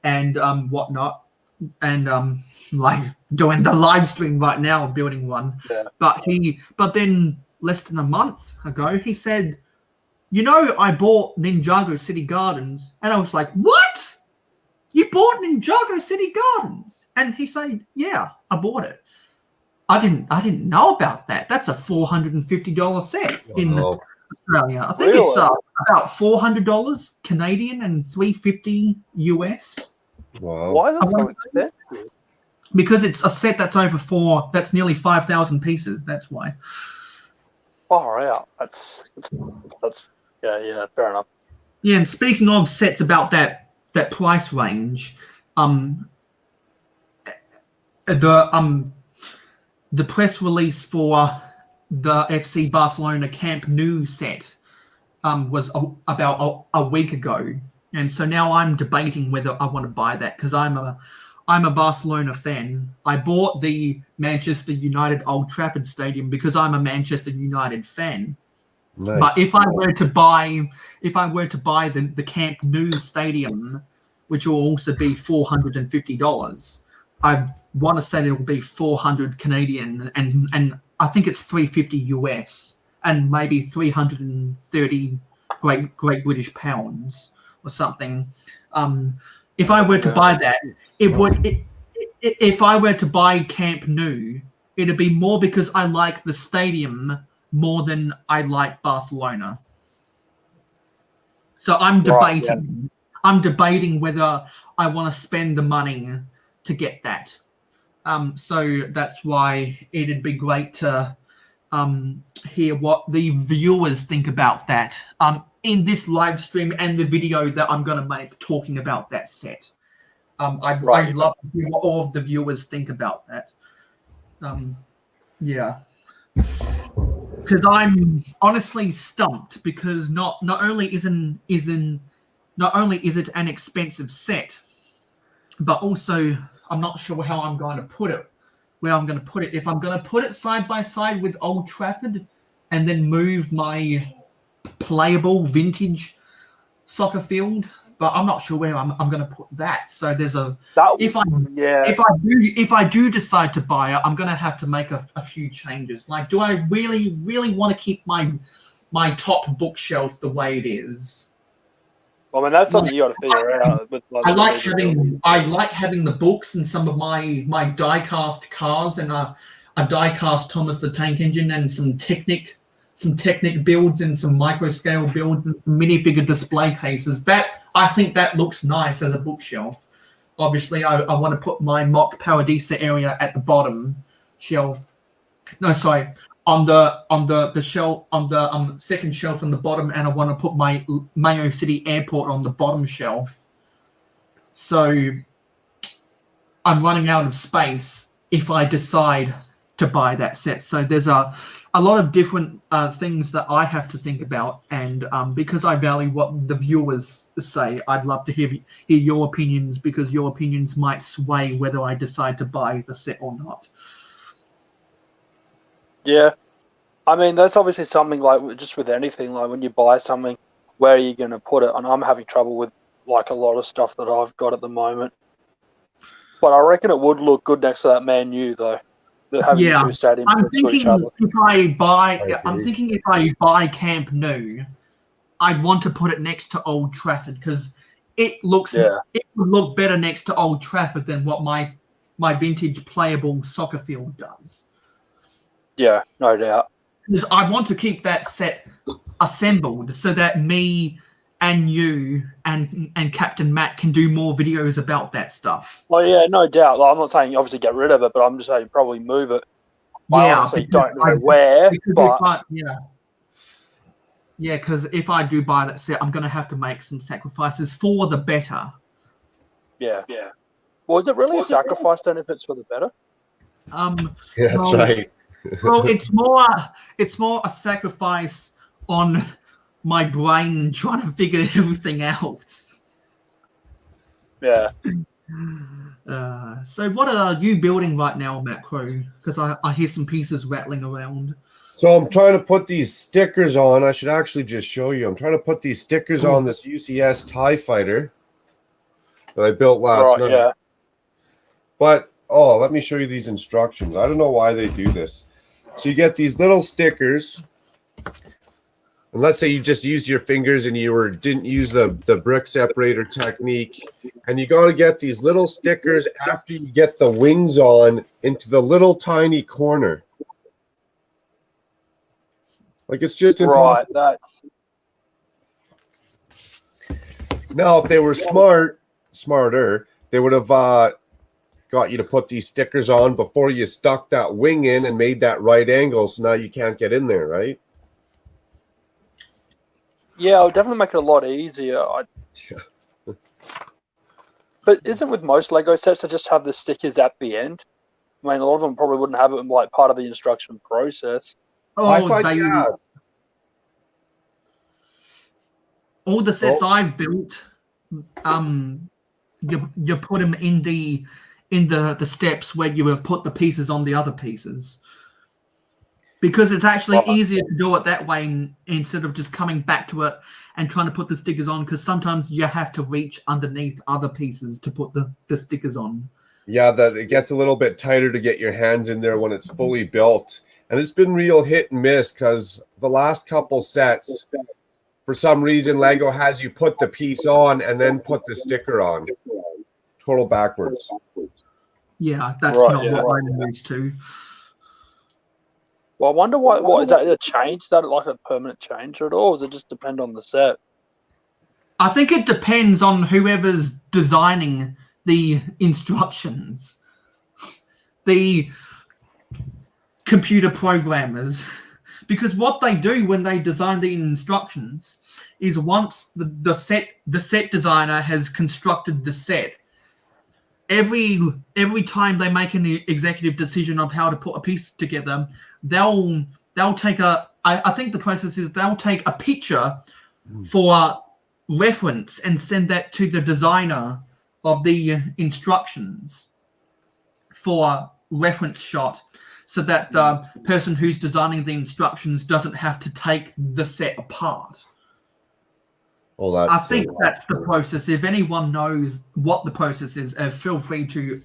and whatnot, and like doing the live stream right now, building one. But then less than a month ago, he said, I bought Ninjago City Gardens, and I was like, what? You bought Ninjago City Gardens? And he said, yeah, I bought it. I didn't know about that. That's a $450 set in Australia. I think it's about $400 Canadian and $350 US. Wow. Why is that so expensive? Because it's a set that's that's nearly 5,000 pieces. That's why. Far out. That's fair enough. Yeah, and speaking of sets about that price range, the press release for the FC Barcelona Camp Nou set was about a week ago, and so now I'm debating whether I want to buy that because I'm a Barcelona fan. I bought the Manchester United Old Trafford Stadium because I'm a Manchester United fan. Nice. But if I were to buy the Camp Nou Stadium, which will also be $450, I want to say it will be 400 Canadian, and I think it's 350 US, and maybe 330 Great British pounds or something. If I were to buy that, if I were to buy Camp Nou, it'd be more because I like the stadium more than I like Barcelona. So I'm debating. Right, yeah. I'm debating whether I want to spend the money to get that. So that's why it'd be great to hear what the viewers think about that in this live stream and the video that I'm going to make talking about that set. I'd love to hear what all of the viewers think about that. Yeah. Because I'm honestly stumped because not only is it an expensive set, but also I'm not sure how I'm going to put it. Where I'm going to put it. If I'm going to put it side by side with Old Trafford, and then move my playable vintage soccer field, but I'm not sure where I'm going to put that. So there's if I do decide to buy it, I'm going to have to make a few changes. Like, do I really want to keep my top bookshelf the way it is? I mean, that's something you got to figure out. With, I like having the books and some of my die-cast cars and a die-cast Thomas the Tank Engine and some Technic builds and some micro scale builds and some minifigure display cases. That I think that looks nice as a bookshelf. Obviously, I want to put my mock Paradisa area at the bottom shelf. No, sorry, on the shelf on the second shelf on the bottom, and I want to put my Mayo City Airport on the bottom shelf. So I'm running out of space if I decide to buy that set. So there's a lot of different things that I have to think about, and because I value what the viewers say, I'd love to hear your opinions, because your opinions might sway whether I decide to buy the set or not. Yeah, I mean, that's obviously something like just with anything, like when you buy something, where are you going to put it? And I'm having trouble with like a lot of stuff that I've got at the moment. But I reckon it would look good next to that Man U, though. Having two stadiums I'm next to each other. I'm thinking if I buy Camp Nou, I'd want to put it next to Old Trafford because it would look better next to Old Trafford than what my vintage playable soccer field does. Yeah, no doubt. Because I want to keep that set assembled so that me and you and Captain Matt can do more videos about that stuff. Oh yeah, no doubt. Like, I'm not saying obviously get rid of it, but I'm just saying probably move it. I honestly don't know where, but because if I do buy that set, I'm going to have to make some sacrifices for the better. Yeah. Well, is it really a sacrifice then if it's for the better? Yeah, that's right. Well, it's more a sacrifice on my brain trying to figure everything out. Yeah. So what are you building right now, Makro? Because I hear some pieces rattling around. So I'm trying to put these stickers on. I should actually just show you. I'm trying to put these stickers on this UCS TIE fighter that I built last night. Yeah. But, let me show you these instructions. I don't know why they do this. So you get these little stickers. And let's say you just used your fingers and you didn't use the brick separator technique. And you got to get these little stickers after you get the wings on into the little tiny corner. Like, it's just impossible. Right, Now, if they were smarter, they would have got you to put these stickers on before you stuck that wing in and made that right angle, so now you can't get in there, right? Yeah, it'll definitely make it a lot easier. But isn't with most Lego sets they just have the stickers at the end? I mean, a lot of them probably wouldn't have it like part of the instruction process. I Oh, find they all the sets I've built, you put them in the steps where you would put the pieces on the other pieces, because it's actually easier to do it that way instead of just coming back to it and trying to put the stickers on, because sometimes you have to reach underneath other pieces to put the stickers on. Yeah, that it gets a little bit tighter to get your hands in there when it's fully built. And it's been real hit and miss because the last couple sets, for some reason, Lego has you put the piece on and then put the sticker on. Total backwards. Yeah, that's not what I'm used to. Well, I wonder what is that a change? Is that like a permanent change at all? Or does it just depend on the set? I think it depends on whoever's designing the instructions. The computer programmers, because what they do when they design the instructions is once the set designer has constructed the set, every time they make an executive decision of how to put a piece together, they'll take I think the process is they'll take a picture for reference and send that to the designer of the instructions for reference shot, so that the person who's designing the instructions doesn't have to take the set apart. Oh, I think that's the process. If anyone knows what the process is, feel free to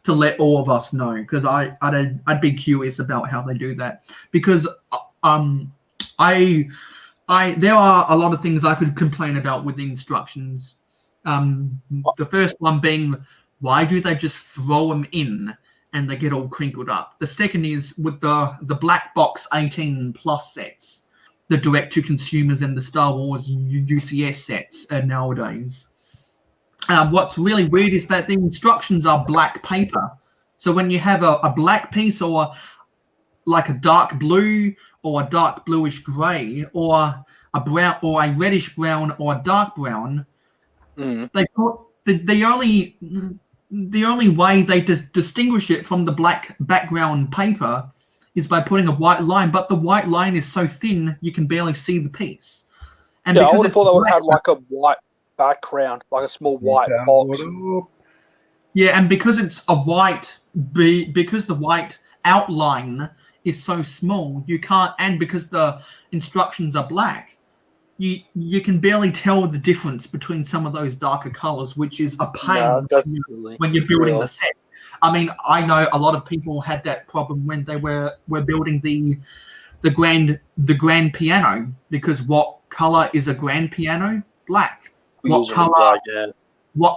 let all of us know, because I'd be curious about how they do that. Because there are a lot of things I could complain about with the instructions. The first one being, why do they just throw them in and they get all crinkled up? The second is with the black box 18 plus sets, the direct to consumers and the Star Wars UCS sets nowadays. What's really weird is that the instructions are black paper. So when you have a black piece, or like a dark blue or a dark bluish gray, or a brown or a reddish brown or a dark brown, they put the only way they distinguish it from the black background paper is by putting a white line, but the white line is so thin you can barely see the piece. And I would have thought they would have had like a white background, like a small white box. Yeah, and because it's a white, because the white outline is so small, you can't, and because the instructions are black, you can barely tell the difference between some of those darker colors, which is a pain when you're building the set. I mean, I know a lot of people had that problem when they were building the grand piano, because what color is a grand piano? Black. What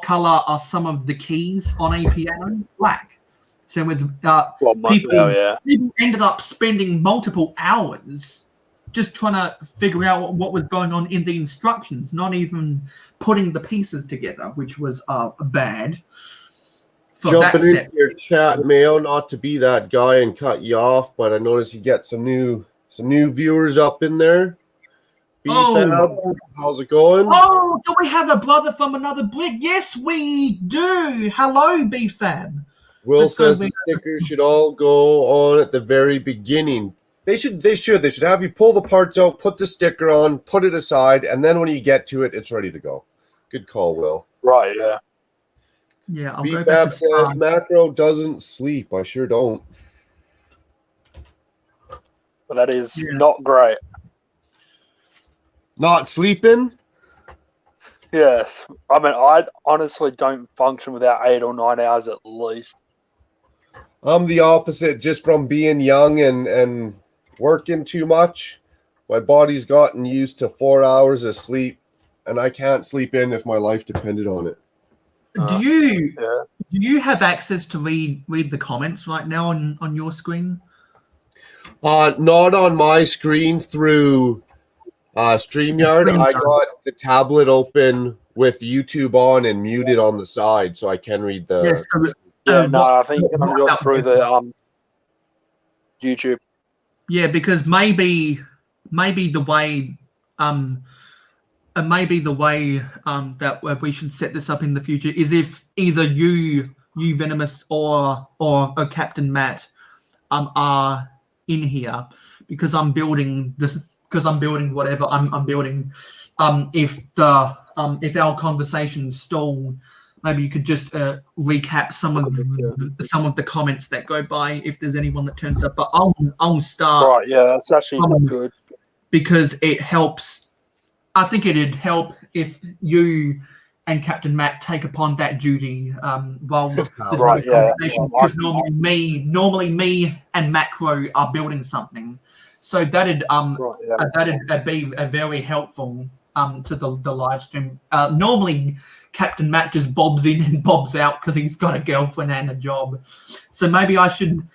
color are some of the keys on a piano? Black. So it's people ended up spending multiple hours just trying to figure out what was going on in the instructions, not even putting the pieces together, which was bad. Jumping into your chat, Mayo, not to be that guy and cut you off, but I noticed you get some new viewers up in there. B-Fab, how's it going? Oh, do we have a brother from another brick? Yes, we do. Hello, B-Fab. Will says the stickers should all go on at the very beginning. They should have you pull the parts out, put the sticker on, put it aside, and then when you get to it, it's ready to go. Good call, Will. Right, yeah. Yeah, I'll go back to says Makro doesn't sleep. I sure don't. But that is not great. Not sleeping? Yes. I mean, I honestly don't function without 8 or 9 hours at least. I'm the opposite, just from being young and working too much. My body's gotten used to 4 hours of sleep, and I can't sleep in if my life depended on it. Do you have access to read the comments right now on your screen? Not on my screen through StreamYard. I got the tablet open with YouTube on and muted on the side, so I can read the. Yes, I think you can go through the YouTube. Yeah, because maybe the way maybe the way that we should set this up in the future is if either you Venemous or Captain Matt are in here, because I'm building this, because I'm building whatever I'm building. If our conversations stall, maybe you could just recap some of the comments that go by if there's anyone that turns up. But I'll start. Right, yeah, that's actually good. Because it helps. I think it'd help if you and Captain Matt take upon that duty while there's Right, no yeah. conversation. Because normally me and Makro are building something, so that'd be very helpful to the live stream. Normally Captain Matt just bobs in and bobs out because he's got a girlfriend and a job. So maybe I should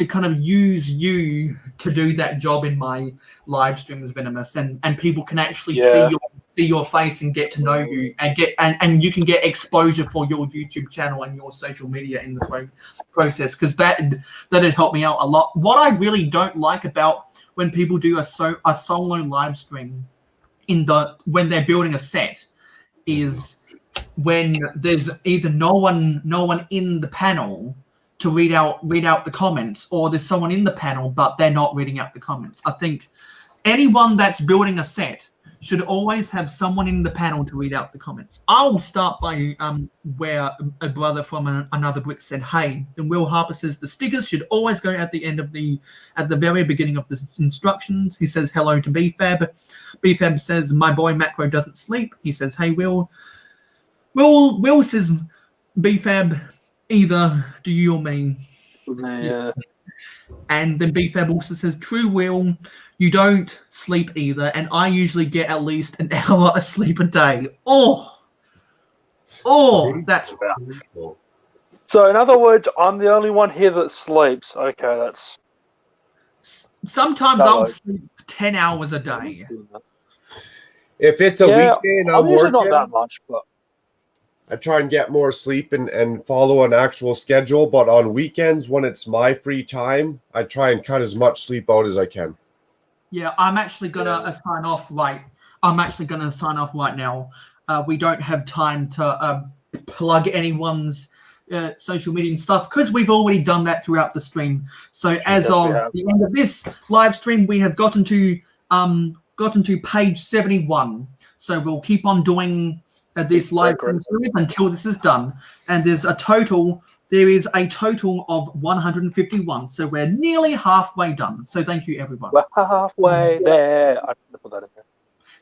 kind of use you to do that job in my live streams, Venomous, and people can actually see your face and get to know you, and you can get exposure for your YouTube channel and your social media in the process, because that'd help me out a lot. What I really don't like about when people do a solo live stream when they're building a set is when there's either no one in the panel to read out the comments, or there's someone in the panel but they're not reading out the comments. I think anyone that's building a set should always have someone in the panel to read out the comments. I'll start by where a brother from another brick said, "Hey," and Will Harper says the stickers should always go at the end of at the very beginning of the instructions. He says hello to BFAB. BFAB says my boy Makro doesn't sleep. He says, "Hey Will." Will says, BFAB, either do you or me. Yeah. And then BFAB also says, "True, Will, you don't sleep either, and I usually get at least an hour of sleep a day." Oh, that's rough. So in other words, I'm the only one here that sleeps. Okay, that's... Sometimes I'll sleep 10 hours a day. If it's a weekday and I'm usually working, not that much, but I try and get more sleep and follow an actual schedule. But on weekends, when it's my free time, I try and cut as much sleep out as I can. Yeah, I'm actually gonna sign off right. I'm actually gonna sign off right now. We don't have time to plug anyone's social media and stuff because we've already done that throughout the stream. So as of the end of this live stream, we have gotten to page 71. So we'll keep on doing this live stream series until this is done. And there is a total of 151. So we're nearly halfway done. So thank you, everyone. We're halfway there. I can put that in there.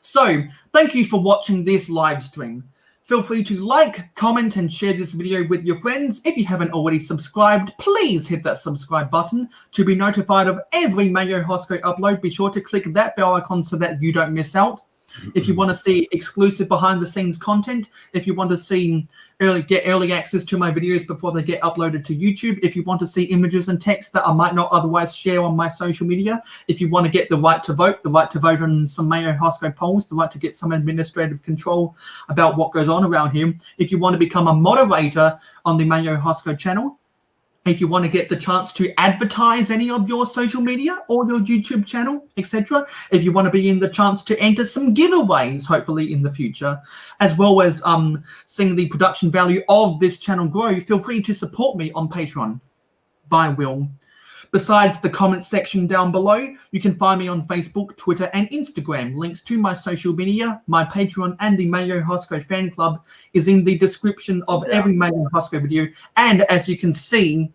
So thank you for watching this live stream. Feel free to like, comment, and share this video with your friends. If you haven't already subscribed, please hit that subscribe button to be notified of every Mayo Hosko upload. Be sure to click that bell icon so that you don't miss out. If you want to see exclusive behind-the-scenes content, if you want to get early access to my videos before they get uploaded to YouTube, if you want to see images and text that I might not otherwise share on my social media, if you want to get the right to vote on some Mayo Hosko polls, the right to get some administrative control about what goes on around here, if you want to become a moderator on the Mayo Hosko channel, if you want to get the chance to advertise any of your social media or your YouTube channel, etc. If you want to be in the chance to enter some giveaways, hopefully in the future, as well as seeing the production value of this channel grow, feel free to support me on Patreon by Will. Besides the comment section down below, you can find me on Facebook, Twitter, and Instagram. Links to my social media, my Patreon, and the Mayo Hosko fan club is in the description of every Mayo Hosko video. And as you can see,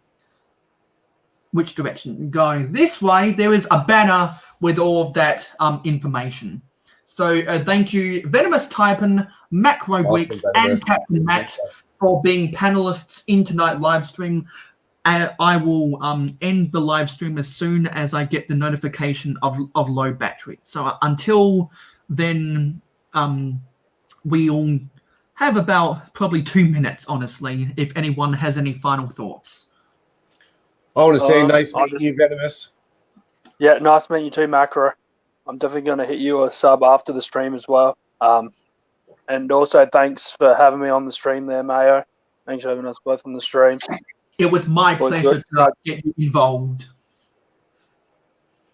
which direction? Going this way, there is a banner with all of that information. So thank you, Venemous, Taipan, Makro Bricks, and Captain Matt for being panelists in tonight's live stream. I will end the live stream as soon as I get the notification of low battery. So until then, we'll have about probably 2 minutes, honestly, if anyone has any final thoughts. I want to say nice meeting you, Venomous. Yeah, nice meeting you too, Makro. I'm definitely going to hit you a sub after the stream as well. And also, thanks for having me on the stream there, Mayo. Thanks for having us both on the stream. It was my pleasure to get you involved.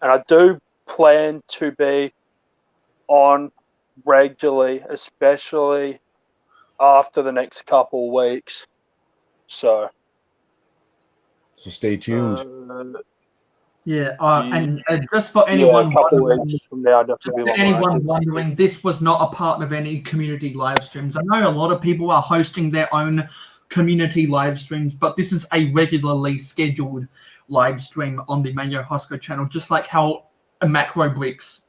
And I do plan to be on regularly, especially after the next couple weeks. So stay tuned. Yeah, Yeah. and just for a anyone couple wondering, weeks from now, just definitely for be more anyone active. wondering, this was not a part of any community live streams. I know a lot of people are hosting their own community live streams, but this is a regularly scheduled live stream on the Mayo Hosko channel, just like how Makro Bricks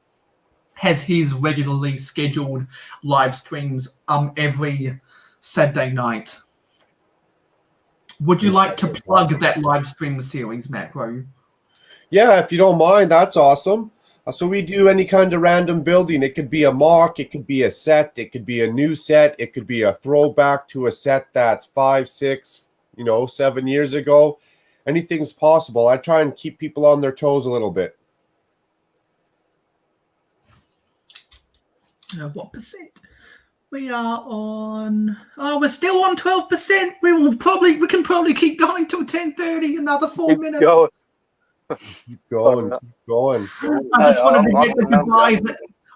has his regularly scheduled live streams every Saturday night. Would you like to plug that live stream series, Makro? Yeah, if you don't mind, that's awesome. So we do any kind of random building. It could be a mock, it could be a set, it could be a new set, it could be a throwback to a set that's 5, 6, 7 years ago. Anything's possible. I try and keep people on their toes a little bit. What percent? We are on. Oh, we're still on 12%. We can probably keep going till 10:30. Another 4 Keep minutes. going. Keep going. I just wanted to get the goodbyes.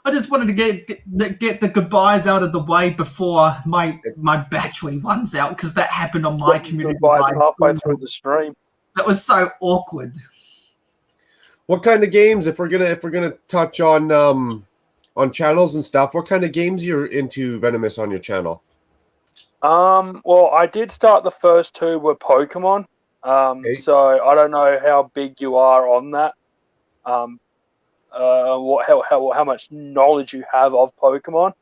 I just wanted to get the goodbyes out of the way before my battery runs out, because that happened on my community. Goodbyes live halfway stream. through the stream. That was so awkward. What kind of games, if we're gonna touch on channels and stuff, what kind of games you're into, Venomous, on your channel? Well, I did start the first two with Pokemon. So I don't know how big you are on that. How much knowledge you have of Pokemon.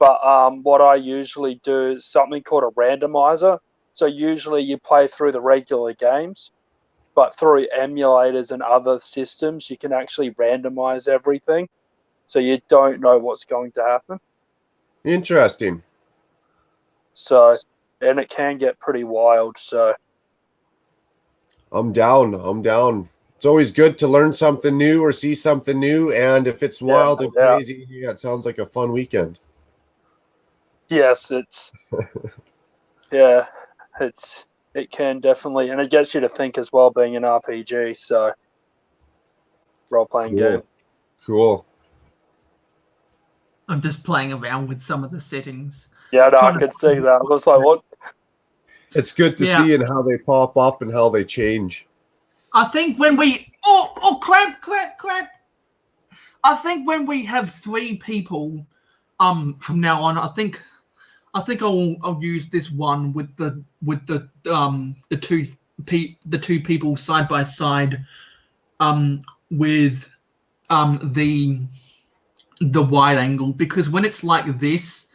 But what I usually do is something called a randomizer. So usually you play through the regular games, but through emulators and other systems, you can actually randomize everything. So you don't know what's going to happen. Interesting. So, and it can get pretty wild. So I'm down. It's always good to learn something new or see something new. And if it's wild and crazy, it sounds like a fun weekend. Yes, it can definitely, and it gets you to think as well, being an RPG. So role-playing game. Cool. I'm just playing around with some of the settings. Yeah, no, I could see that. I was like, what? It's good to see and how they pop up and how they change. I think when we crap. I think when we have 3 people from now on, I think I'll use this one with the two people side by side with the wide angle, because when it's like this,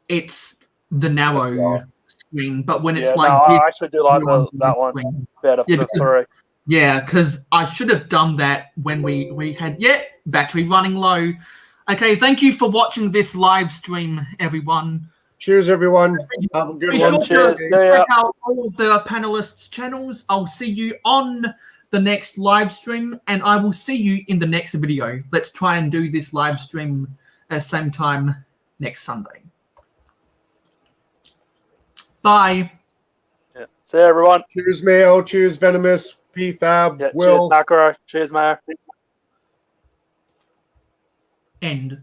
it's the narrow screen, but when it's this, I actually do like that one better for the 3. Yeah, because I should have done that when we had battery running low. Okay, thank you for watching this live stream, everyone. Cheers, everyone. Have a good one. Be sure to check out all of the panelists' channels. I'll see you on the next live stream, and I will see you in the next video. Let's try and do this live stream at the same time next Sunday. Bye. Yeah. See you, everyone. Cheers, Mayo. Cheers, Venomous. P-Fab. Yeah, Will. cheers, Makro. Cheers, Mayo. End.